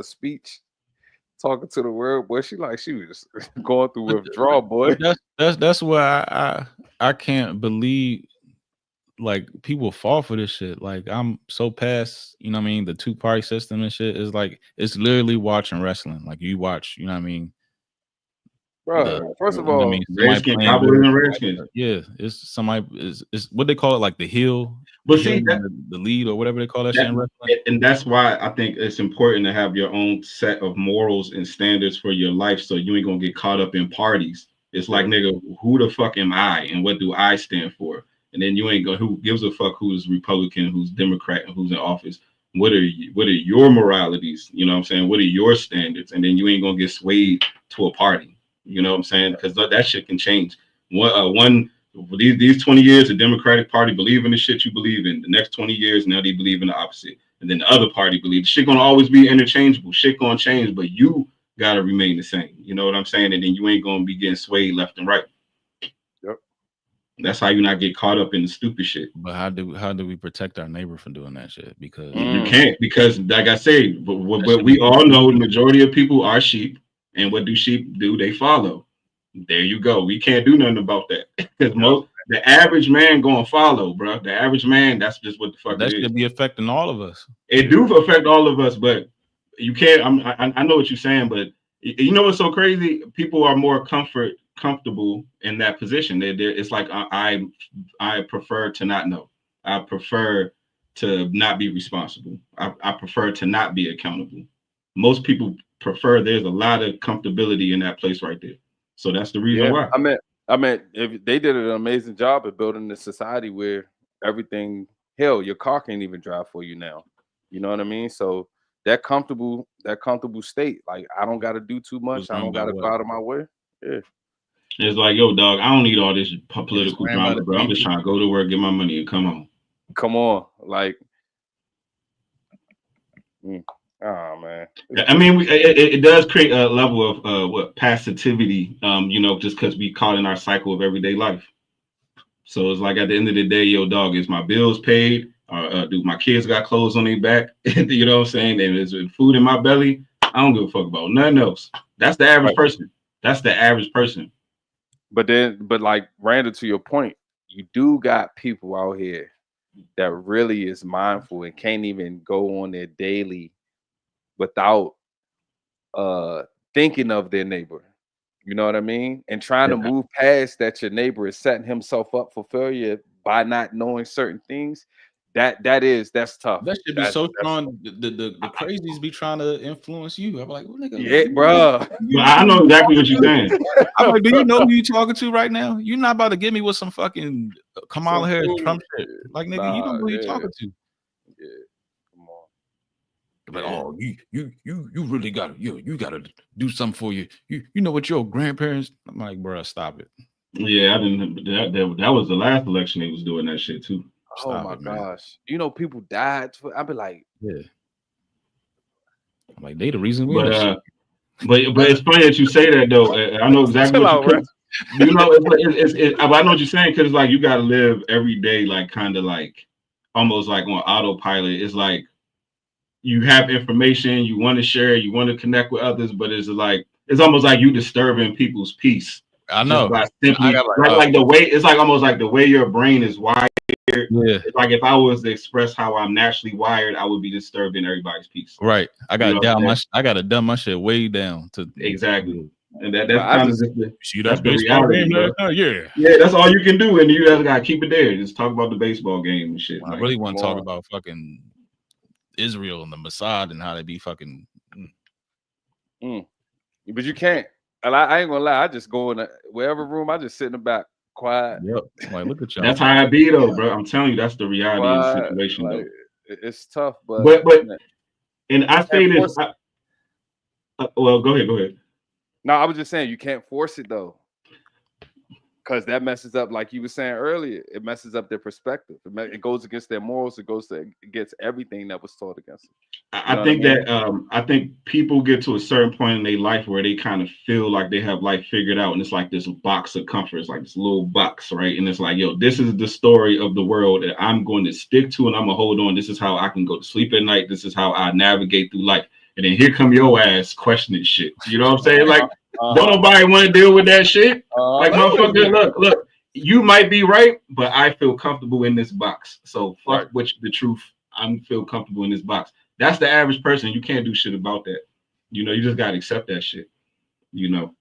speech talking to the world, boy. She was going through withdrawal, boy. That's why I can't believe like people fall for this shit. Like I'm so past, you know what I mean, the two-party system and shit. Is like it's literally watching wrestling. Like you watch, you know what I mean. Bro, first of all, I mean, Redskins. Yeah, it's somebody is what they call it, like the heel. But see, the lead or whatever they call that shit in wrestling. And that's why I think it's important to have your own set of morals and standards for your life, so you ain't gonna get caught up in parties. It's like, nigga, who the fuck am I and what do I stand for? And then you ain't gonna, who gives a fuck who's Republican, who's Democrat, and who's in office? What are your moralities? You know what I'm saying? What are your standards? And then you ain't gonna get swayed to a party. You know what I'm saying? Because that shit can change. These 20 years, the Democratic Party believe in the shit you believe in. The next 20 years, now they believe in the opposite. And then the other party believes shit gonna always be interchangeable. Shit gonna change, but you gotta remain the same. You know what I'm saying? And then you ain't gonna be getting swayed left and right. Yep. That's how you not get caught up in the stupid shit. But how do we protect our neighbor from doing that shit? Because you can't, because like I said, but we all know the majority of people are sheep. And what do sheep do? They follow. There you go. We can't do nothing about that because the average man gonna follow, bro. The average man, that's just what the fuck that should is. Be affecting all of us. It do affect all of us, but you can't. I know what you're saying, but you know what's so crazy? People are more comfortable in that position. It's like I prefer to not know. I prefer to not be responsible. I prefer to not be accountable. Most people prefer. There's a lot of comfortability in that place right there. So that's the reason why. I mean, if they did an amazing job at building a society where everything, hell, your car can't even drive for you now. You know what I mean? So that comfortable state, like I don't got to do too much. I don't got to go out of my way. Yeah. It's like, yo, dog, I don't need all this political drama, bro. I'm just trying to go to work, get my money, and come on. Come on, like. Oh man! I mean, it does create a level of passivity, you know, just because we caught in our cycle of everyday life. So it's like at the end of the day, yo, dog, is my bills paid? Do my kids got clothes on their back? You know what I'm saying? And is there food in my belly? I don't give a fuck about nothing else. That's the average person. That's the average person. But like Randall, to your point, you do got people out here that really is mindful and can't even go on their daily without thinking of their neighbor, you know what I mean, and trying to move past that. Your neighbor is setting himself up for failure by not knowing certain things. That's tough. That should be so strong. The crazies be trying to influence you. I'm like, well, nigga, yeah, bro. I know exactly what you're saying. I'm like, do you know who you talking to right now? You're not about to get me with some fucking Kamala Harris Trump shit. Like, nigga, you know who you talking to. Yeah. Come on. Like, oh, you really gotta you gotta do something for you. You know what your grandparents. I'm like, bro, stop it. Yeah, I didn't. That was the last election they was doing that shit too. Stop my gosh! You know, people died. I'd be like, yeah. I'm like, they the reason we. But it's funny that you say that though. I know exactly what you know. I know what you're saying, because like you gotta live every day like kind of like almost like on autopilot. It's like you have information, you want to share, you want to connect with others, but it's almost like you disturbing people's peace. I know. Like the way it's like almost like the way your brain is wired. Yeah. It's like if I was to express how I'm naturally wired, I would be disturbing everybody's peace. Right. I got to dumb my shit way down to exactly. And that's kind of that's the reality. Yeah, that's all you can do, and you just gotta keep it there. Just talk about the baseball game and shit. I really want to talk about fucking Israel and the Mossad and how they be fucking. But you can't. And I ain't gonna lie. I just go in wherever room. I just sit in the back, quiet. Yep. Like, look at y'all. That's how I be though, bro. I'm telling you, that's the reality of the situation. Like, though. It's tough, but And I say this. Well, go ahead. No, I was just saying you can't force it though, because that messes up, like you were saying earlier. It messes up their perspective. It goes against their morals. It goes against everything that was taught against them. I think that I think people get to a certain point in their life where they kind of feel like they have life figured out, and it's like this box of comfort. It's like this little box, right? And it's like, yo, this is the story of the world that I'm going to stick to, and I'm gonna hold on. This is how I can go to sleep at night. This is how I navigate through life. And then here come your ass questioning shit. You know what I'm saying? Like, don't nobody want to deal with that shit. Like, motherfucker, look, you might be right, but I feel comfortable in this box. So fuck the truth. I feel comfortable in this box. That's the average person. You can't do shit about that. You know, you just gotta accept that shit. You know,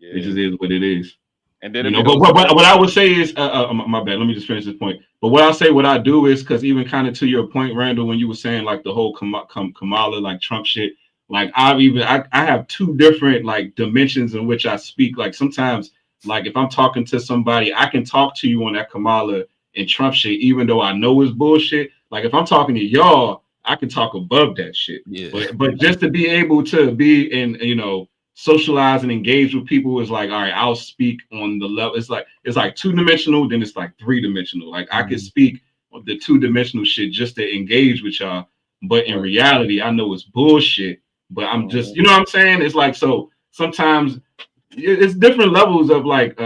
it just is what it is. And then, but what I would say is, my bad. Let me just finish this point. But what I do is, because even kind of to your point, Randall, when you were saying like the whole Kamala, like Trump shit, like I have two different like dimensions in which I speak. Like sometimes, like if I'm talking to somebody, I can talk to you on that Kamala and Trump shit, even though I know it's bullshit. Like if I'm talking to y'all, I can talk above that shit. Yeah. But just to be able to be in, you know, socialize and engage with people is like, all right, I'll speak on the level. It's like 2-dimensional, then it's like 3-dimensional. Like I could speak on the 2-dimensional shit just to engage with y'all. But in reality, I know it's bullshit. But I'm just, you know what I'm saying? It's like, so sometimes it's different levels of like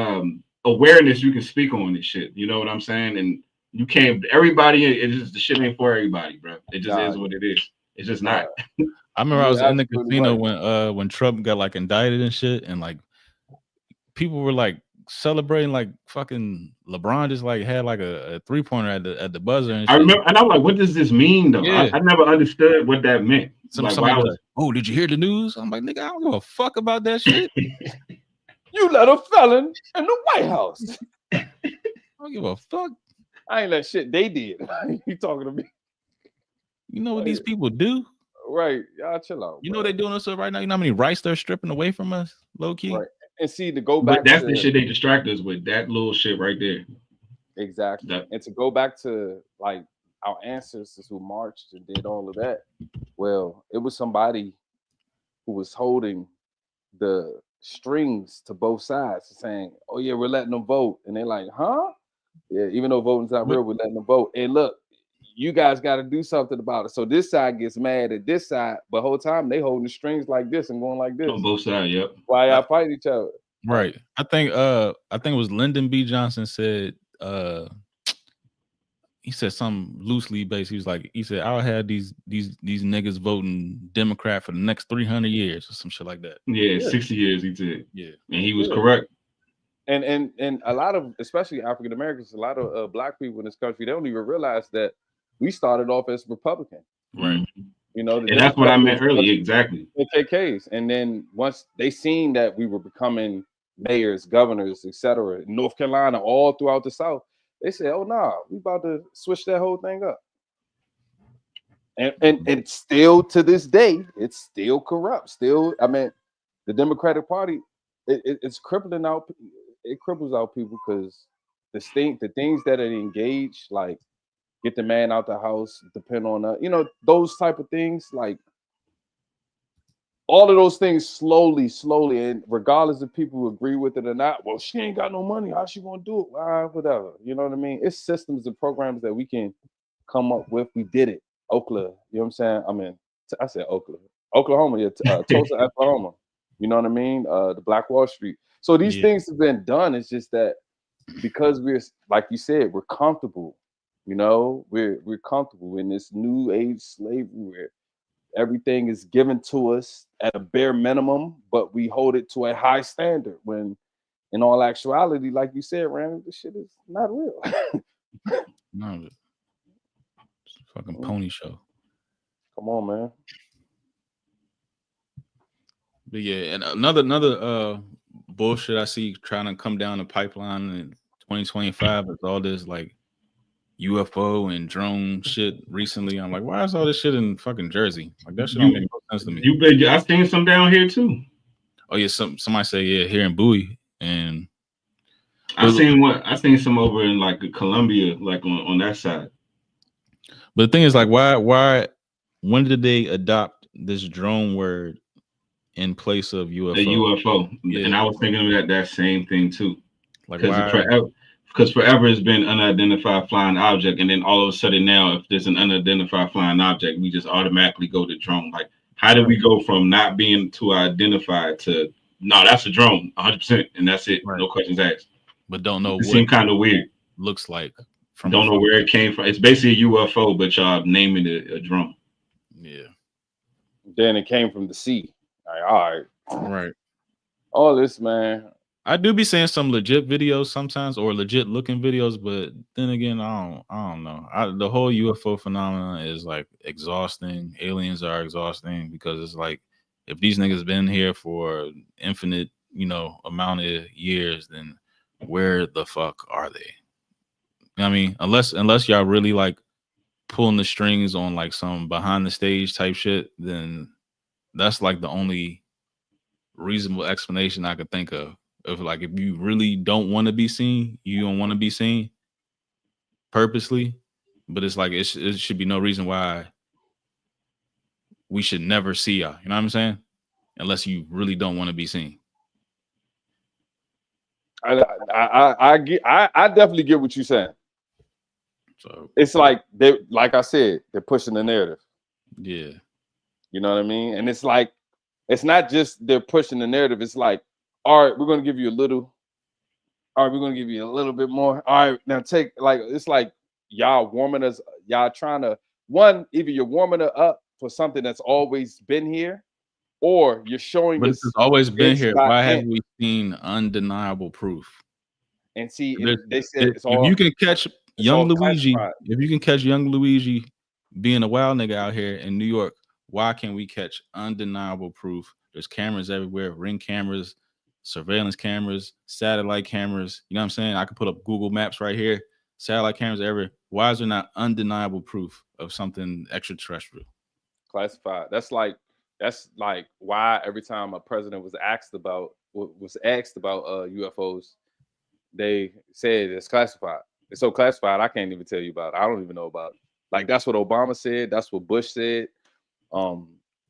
awareness you can speak on this shit. You know what I'm saying? And you can't, everybody, it's just, the shit ain't for everybody, bro. It just is what it is. It's just not. I remember I was in the casino when Trump got like indicted and shit, and like people were like celebrating, like fucking LeBron just like had like a 3-pointer at the buzzer. And shit. I remember, and I'm like, what does this mean though? Yeah. I never understood what that meant. Somebody was like, oh, did you hear the news? I'm like, nigga, I don't give a fuck about that shit. You let a felon in the White House. I don't give a fuck. I ain't let shit they did. You talking to me? You know what these people do? Right, y'all chill out. You know what they're doing us right now. You know how many rights they're stripping away from us, low key. Right. And see, to go back, but that's the shit they distract us with. That little shit right there. Exactly. And to go back to like our ancestors who marched and did all of that. Well, it was somebody who was holding the strings to both sides, saying, "Oh yeah, we're letting them vote," and they're like, "Huh? Yeah, even though voting's not real, we're letting them vote." And look, you guys got to do something about it. So this side gets mad at this side, but the whole time they holding the strings like this and going like this. On both sides, yep. Why y'all fight each other? Right. I think it was Lyndon B. Johnson said, he said something loosely based. He said, I'll have these niggas voting Democrat for the next 300 years or some shit like that. Yeah, 60 years he did. Yeah. And he was correct. And a lot of, especially African Americans, a lot of black people in this country, they don't even realize that we started off as Republican. Right. You know, and that's what I meant earlier. Exactly. KKKs. And then once they seen that we were becoming mayors, governors, etc., North Carolina, all throughout the South, they said, "Oh nah, we about to switch that whole thing up." And still to this day, it's still corrupt. Still, I mean, the Democratic Party, it's crippling out. It cripples out people because the things that are engaged, like get the man out the house, depend on those type of things, like all of those things slowly, and regardless if people agree with it or not, well, she ain't got no money. How she gonna do it? Whatever. You know what I mean? It's systems and programs that we can come up with. We did it. Oklahoma. You know what I'm saying? I mean, I said Oklahoma. Yeah, Tulsa, Oklahoma. You know what I mean? The Black Wall Street. So these things have been done. It's just that because we're, like you said, we're comfortable. You know, we're comfortable in this new age slavery where everything is given to us at a bare minimum, but we hold it to a high standard. When, in all actuality, like you said, Randy, this shit is not real. No, it's a fucking pony show. Come on, man. But yeah, and another bullshit I see trying to come down the pipeline in 2025 is all this like UFO and drone shit recently. I'm like, why is all this shit in fucking Jersey? Like that shit don't make no sense to me. I seen some down here too. Oh yeah, somebody say here in Bowie, and I seen some over in like Columbia, like on that side. But the thing is, like, why when did they adopt this drone word in place of UFO? The UFO, Yeah. and I was thinking of that same thing too. Like Because why? forever it's been unidentified flying object, and then all of a sudden now, if there's an unidentified flying object, we just automatically go to drone. Like, how did we go from not being to identified to no, that's a drone, 100%, and that's it, Right. no questions asked. But don't know It what seemed kind of weird. looks like from Don't know afar. where it came from. It's basically a UFO, but y'all naming it a drone. Yeah. Then it came from the sea. Like, all right, Right. all this, man. I do be seeing some legit videos sometimes, or legit looking videos, but then again, I don't know. The whole UFO phenomenon is like exhausting. Aliens are exhausting because it's like if these niggas been here for infinite, amount of years, then where the fuck are they? I mean, unless y'all really like pulling the strings on like some behind the stage type shit, then that's like the only reasonable explanation I could think of. If like if you really don't want to be seen, you don't want to be seen purposely, but it's like it should be no reason why we should never see y'all. You know what I'm saying? Unless you really don't want to be seen. I definitely get what you're saying. So It's like like I said, they're pushing the narrative. yeah, You know what I mean? And it's like, it's not just they're pushing the narrative. It's like, all right, we're gonna give you a little. All right, we're gonna give you a little bit more. All right, now take like it's like y'all warming us. Y'all trying to either you're warming it up for something that's always been here, or you're showing but us it's always been here. by Why hint. haven't we seen undeniable proof? And see, There's- and they said if you can catch young all Luigi, classified. if you can catch young Luigi being a wild nigga out here in New York, why can't we catch undeniable proof? There's cameras everywhere, ring cameras, surveillance cameras, satellite cameras. You know what I'm saying? I could put up Google Maps right here, satellite cameras everywhere. Why is there not undeniable proof of something extraterrestrial? Classified. That's like why every time a president was asked about UFOs, they said it's classified. It's so classified I can't even tell you about it. I don't even know about it. Like that's what Obama said. That's what Bush said.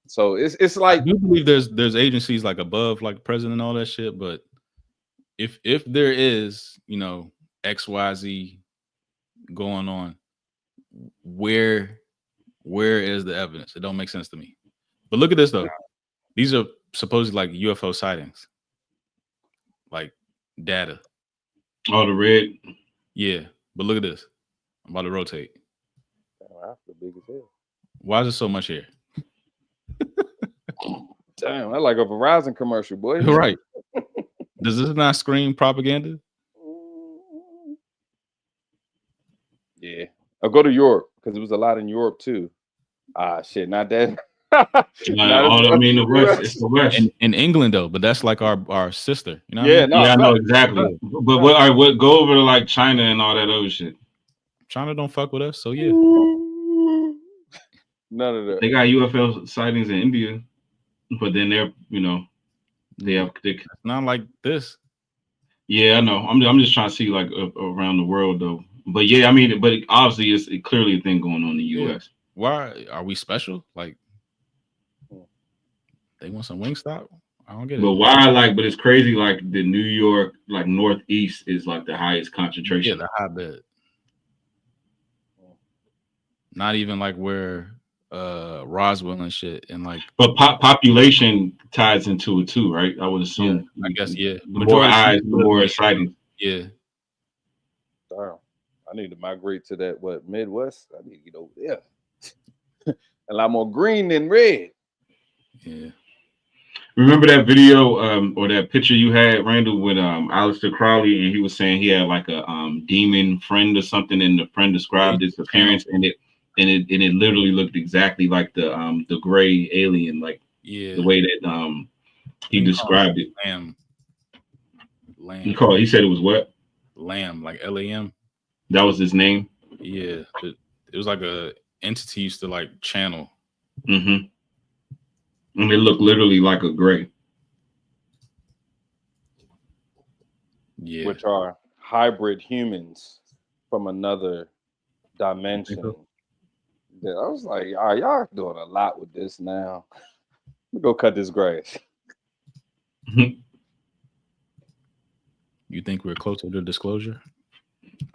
So it's I like do believe there's agencies like above like the president and all that shit, but if there is, XYZ going on, where is the evidence? It don't make sense to me. But look at this though. These are supposedly like UFO sightings. Like data. Oh, the red. Yeah. But look at this. I'm about to rotate. that's the biggest hell. Why is there so much here? Damn, that's like a Verizon commercial, boy. Right. Does this not scream propaganda? Yeah. I'll go to Europe because it was a lot in Europe too. Ah, shit, not that. The West. It's the West. In England though, but that's like our sister. You know what Yeah, I mean? no, Yeah, I know fact. exactly. But what go over to like China and all that other shit. China don't fuck with us, so yeah. None of that. They got UFO sightings in India, but then they're It's not like this. Yeah, I know. I'm just trying to see like around the world though. But yeah, I mean, but obviously it's clearly a thing going on in the U.S. Why are we special? Like they want some Wingstop? I don't get it. But why? But it's crazy. Like the New York, like Northeast, is like the highest concentration. Yeah, the hotbed. Not even like where Roswell and shit and like. But population ties into it too, right? I would assume. Yeah, I guess yeah. The more eyes, the more sightings. Yeah. Damn. I need to migrate to that Midwest. I need to get over there. A lot more green than red. Yeah. Remember that video or that picture you had, Randall, with Aleister Crowley, and he was saying he had like a demon friend or something, and the friend described his appearance, and it literally looked exactly like the gray alien, like the way that he described it. Lamb. He said it was what? Lamb, like LAM. That was his name. Yeah, it was like a entity used to like channel. Mm-hmm. And it looked literally like a gray. Yeah, which are hybrid humans from another dimension Yeah, I was like, y'all doing a lot with this now. Let me go cut this grass. You think we're closer to disclosure?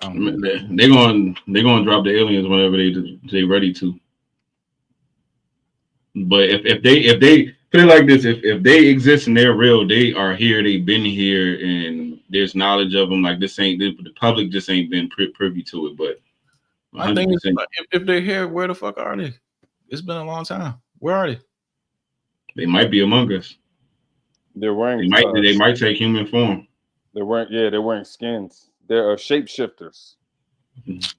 I don't know. They're gonna drop the aliens whenever they ready to. But if they put it like this, if they exist and they're real, they are here. They've been here, and there's knowledge of them. Like this ain't the public just ain't been privy to it. But 100%. I think if they're here, where the fuck are they? It's been a long time. Where are they? They might be among us. They're wearing. They might take human form. They're wearing skins. They're shapeshifters.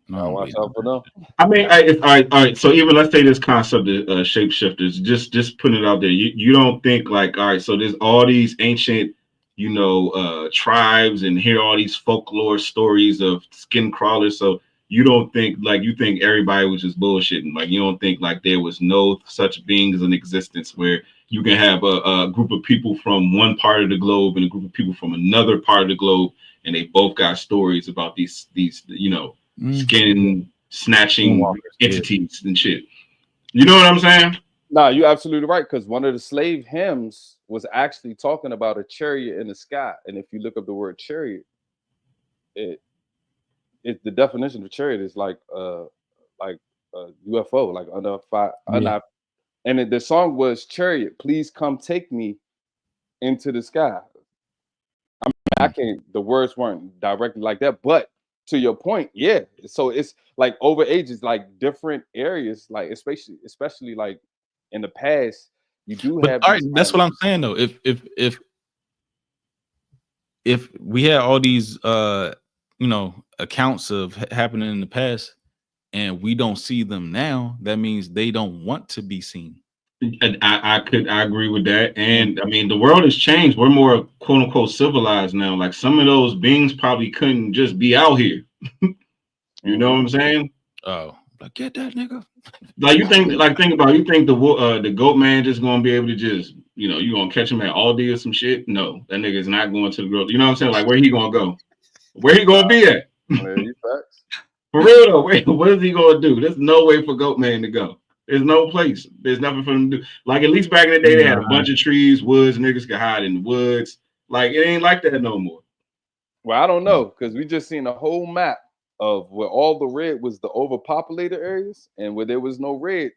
No, watch out for them. I mean, all right. So even let's say this concept of shapeshifters, just putting it out there. You don't think like, all right, so there's all these ancient, tribes, and hear all these folklore stories of skin crawlers. So you don't think like you think everybody was just bullshitting. Like you don't think like there was no such beings in existence where you can have a group of people from one part of the globe and a group of people from another part of the globe, and they both got stories about these skin snatching entities and shit. You know what I'm saying? Nah, you're absolutely right. Because one of the slave hymns was actually talking about a chariot in the sky, and if you look up the word chariot, it the definition of chariot is like a UFO, like under fire. And the song was "Chariot, please come take me into the sky." I mean, I can't. The words weren't directly like that, but to your point, yeah. So it's like over ages, like different areas, like especially like in the past, you do have. All right, that's what I'm saying though. If we had all these accounts of happening in the past, and we don't see them now, that means they don't want to be seen. I agree with that. And I mean, the world has changed. We're more quote unquote civilized now. Like some of those beings probably couldn't just be out here. You know what I'm saying? Oh, like get that nigga. Like you think the goat man just gonna be able to just, you gonna catch him at Aldi or some shit? No, that nigga is not going to the grocery. You know what I'm saying? Like where he gonna go? Where he gonna be at? For real though, what is he gonna do? There's no way for goat man to go. There's no place. There's nothing for them to do. Like at least back in the day, they had a bunch of trees, woods, niggas could hide in the woods. Like it ain't like that no more. Well, I don't know, because we just seen a whole map of where all the red was the overpopulated areas, and where there was no red,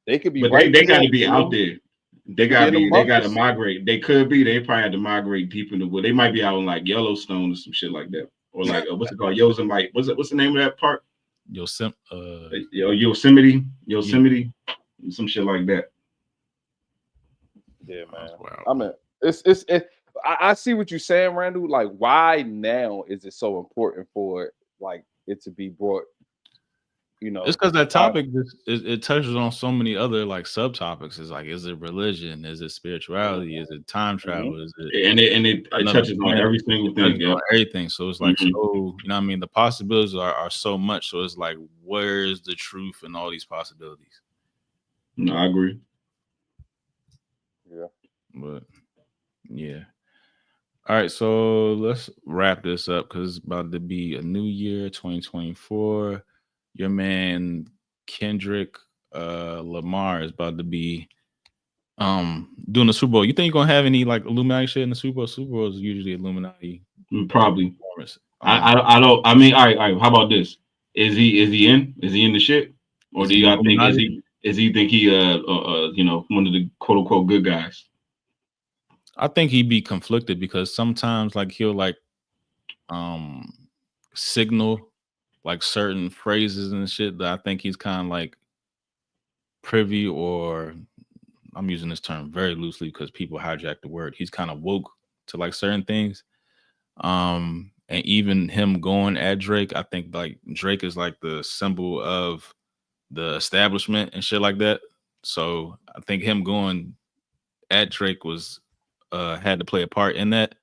they could be. But right they got to be out there. They got to migrate. They could be. They probably had to migrate deep in the wood. They might be out in like Yellowstone or some shit like that, or like what's it called? Yosemite. What's the name of that park? Yosemite, some shit like that. Yeah, man. I mean, it's I see what you're saying, Randall. Like, why now is it so important for it to be brought? It's because that topic it touches on so many other like subtopics. It's like, is it religion? Is it spirituality? Is it time travel? Is it and it touches on every single thing, everything. So it's like so, you know what I mean? The possibilities are so much. So it's like, where's the truth in all these possibilities? No, I agree. Yeah. But yeah. All right, so let's wrap this up because it's about to be a new year, 2024. Your man Kendrick Lamar is about to be doing the Super Bowl. You think you're gonna have any like Illuminati shit in the Super Bowl? Super Bowl is usually Illuminati. Probably. I don't. I mean, all right. How about this? Is he in? Is he in the shit? Or do y'all think is he think he one of the quote unquote good guys? I think he'd be conflicted because sometimes like he'll like signal like certain phrases and shit that I think he's kind of like privy, or I'm using this term very loosely because people hijack the word. He's kind of woke to like certain things. And even him going at Drake, I think like Drake is like the symbol of the establishment and shit like that. So I think him going at Drake was had to play a part in that.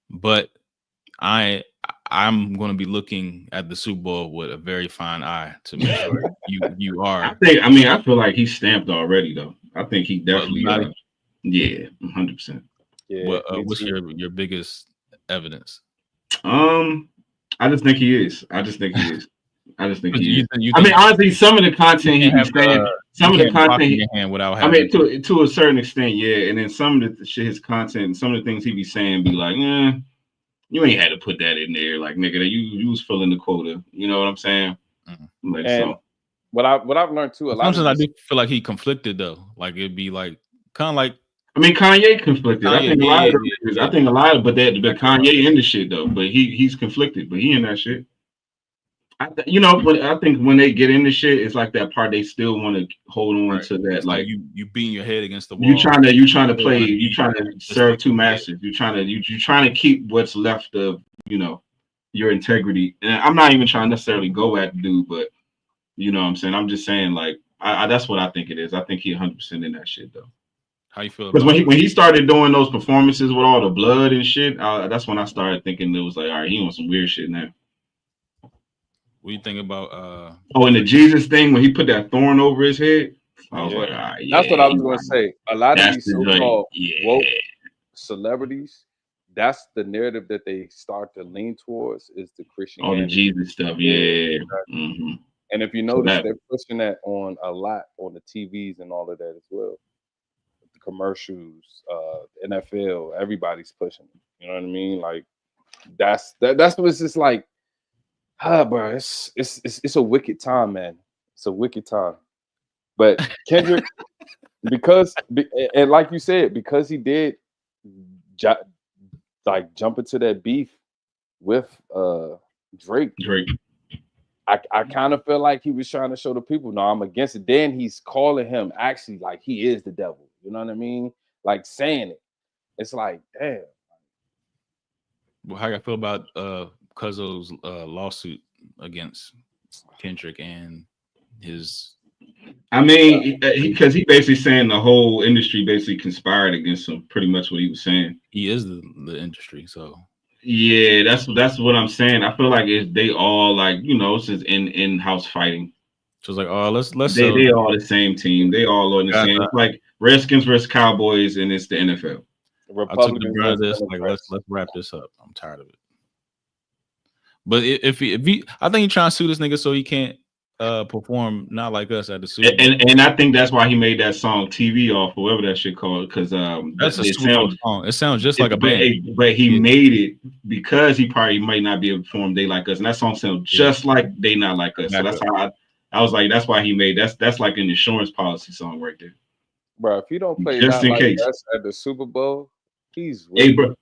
But I'm going to be looking at the Super Bowl with a very fine eye to make sure you are. I feel like he's stamped already, though. I think he definitely. Yeah, 100%. Yeah. What's your biggest evidence? I just think he is. I just think You he is. think I mean, honestly, some of the content he be have saying, some of the content, in your hand without I having. mean, to a certain extent, yeah. And then some of the shit, his content, some of the things he be saying, be like, you ain't had to put that in there, like nigga, you was filling the quota. You know what I'm saying? Like, And so. what I've learned too, a lot Sometimes of I do feel like he conflicted though. Like it'd be like kind of like. I mean, Kanye conflicted. I think a lot of them niggas, I think a lot of, but Kanye in the shit though. But he's conflicted. But he in that shit. You know, but I think when they get into shit, it's like that part they still want to hold on to that. It's like you beating your head against the wall. You trying to play. You trying to serve two masters. You trying to keep what's left of your integrity. And I'm not even trying to necessarily go at the dude, but you know what I'm saying. I'm just saying like that's what I think it is. I think he 100% in that shit though. How you feel? Because when he started doing those performances with all the blood and shit, that's when I started thinking it was like, all right, he on some weird shit now. What do you think about and the Jesus thing when he put that thorn over his head? I was like, all right, that's what I was gonna say. A lot of these so-called woke celebrities, that's the narrative that they start to lean towards is the Christianity. All the Jesus stuff, yeah. Mm-hmm. And if you notice, they're pushing that on a lot on the TVs and all of that as well. The commercials, NFL, everybody's pushing it. You know what I mean? Like that's what it's just like. Bro, it's a wicked time, man. It's a wicked time. But Kendrick, and like you said, because he did jump into that beef with Drake. I kind of feel like he was trying to show the people, no, I'm against it. Then he's calling him actually like he is the devil. You know what I mean? Like saying it. It's like, damn. Well, how you feel about Cuzzo's lawsuit against Kendrick and his? I mean, because he basically saying the whole industry basically conspired against him. Pretty much what he was saying. He is the industry, so yeah, that's what I'm saying. I feel like they all like it's just in-house fighting. So it's like, oh, let's they all the same team. They all on the same. It's like Redskins versus Cowboys, and it's the NFL. I took the bruh this like let's wrap this up. I'm tired of it. But if he I think he's trying to sue this nigga so he can't perform Not Like Us at the Super Bowl. And I think that's why he made that song TV Off or whatever that shit called, because that's a song. It sounds just like a band. But he made it because he probably might not be able to perform They Like Us, and that song sounds just like They Not Like Us. So that's how I was like, that's why he made that's like an insurance policy song right there. Bro, if you don't play just in case us at the Super Bowl, he's bro.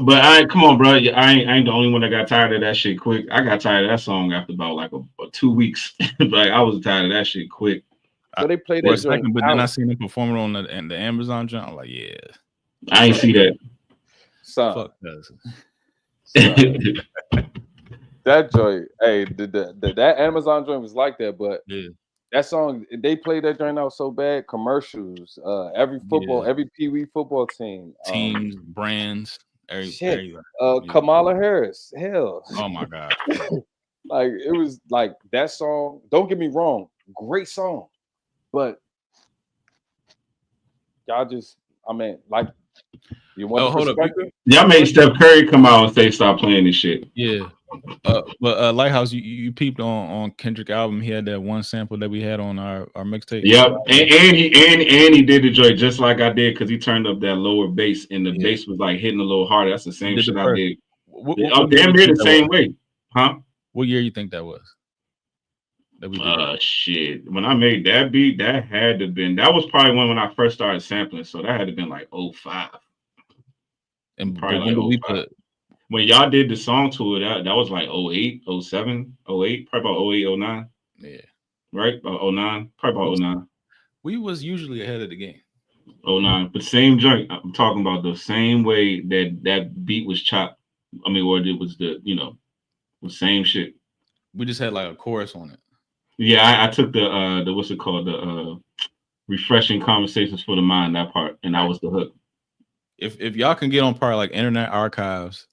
But come on, bro. I ain't the only one that got tired of that shit quick. I got tired of that song after about like a 2 weeks. Like I was tired of that shit quick. So they played that joint, but then I seen him performing on the Amazon joint. I'm like, yeah, I ain't see that. Fuck that joint. Hey, that Amazon joint was like that, but that song they played that joint out so bad. Commercials, every Pee Wee football teams, brands. Kamala Harris, hell. Oh my god. Like it was like that song, don't get me wrong, great song, but y'all just, I mean, like you want perspective? Y'all made Steph Curry come out and say stop playing this shit. Yeah. But Lighthouse, you peeped on Kendrick album. He had that one sample that we had on our mixtape. Yep, and he did the joint just like I did because he turned up that lower bass and the bass was like hitting a little harder. That's the same shit I did. I'm damn near the same way, huh? What year you think that was? Shit. When I made that beat, that was probably when I first started sampling. So that had to have been like 05. And probably like 05. When y'all did the song to it, that was like 08, 07, 08, probably about 08, 09. Yeah. Right? About 09. Probably about 09. We was usually ahead of the game. 09. But same joint. I'm talking about the same way that beat was chopped. I mean, or it was the same shit. We just had like a chorus on it. Yeah, I took the what's it called? The refreshing conversations for the mind, that part, and that was the hook. If y'all can get on part like Internet Archives.org.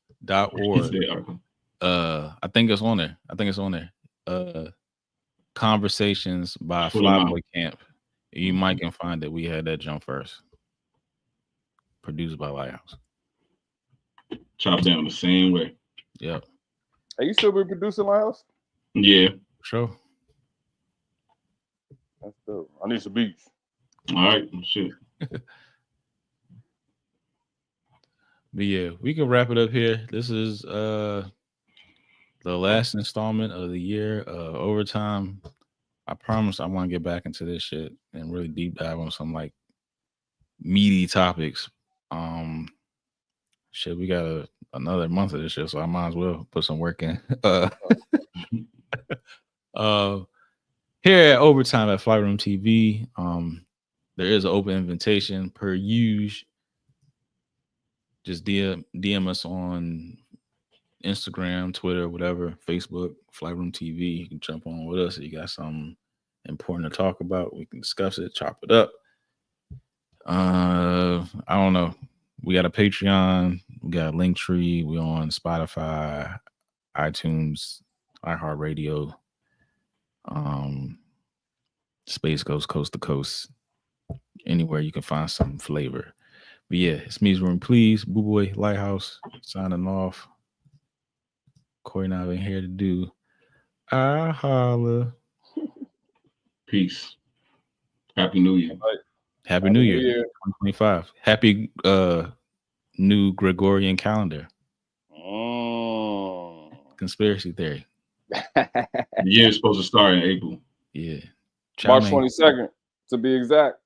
I think it's on there. Conversations by Flyboy Camp. You might can find that we had that jump first. Produced by Lighthouse. Chopped down the same way. Yep. Are you still producing Lighthouse? Yeah. Sure. That's dope. I need some beats. All right, shit. But yeah, we can wrap it up here. This is the last installment of the year. Overtime. I promise I want to get back into this shit and really deep dive on some like meaty topics. Shit, we got another month of this shit, so I might as well put some work in. Here at Overtime at Flight Room TV, there is an open invitation per usual. Just DM us on Instagram, Twitter, whatever, Facebook, Flight Room TV. You can jump on with us if you got something important to talk about. We can discuss it, chop it up. I don't know. We got a Patreon, we got a Linktree, we on Spotify, iTunes, iHeartRadio, Space Ghost, Coast to Coast, anywhere you can find some flavor. But yeah, it's Me's Room, please. Boo Boy Lighthouse signing off. Corey and I been here to do. I holla. Peace. Happy New Year. Happy New Year 2025. Happy new Gregorian calendar. Conspiracy theory. The year is supposed to start in April. Yeah. March 22nd, to be exact.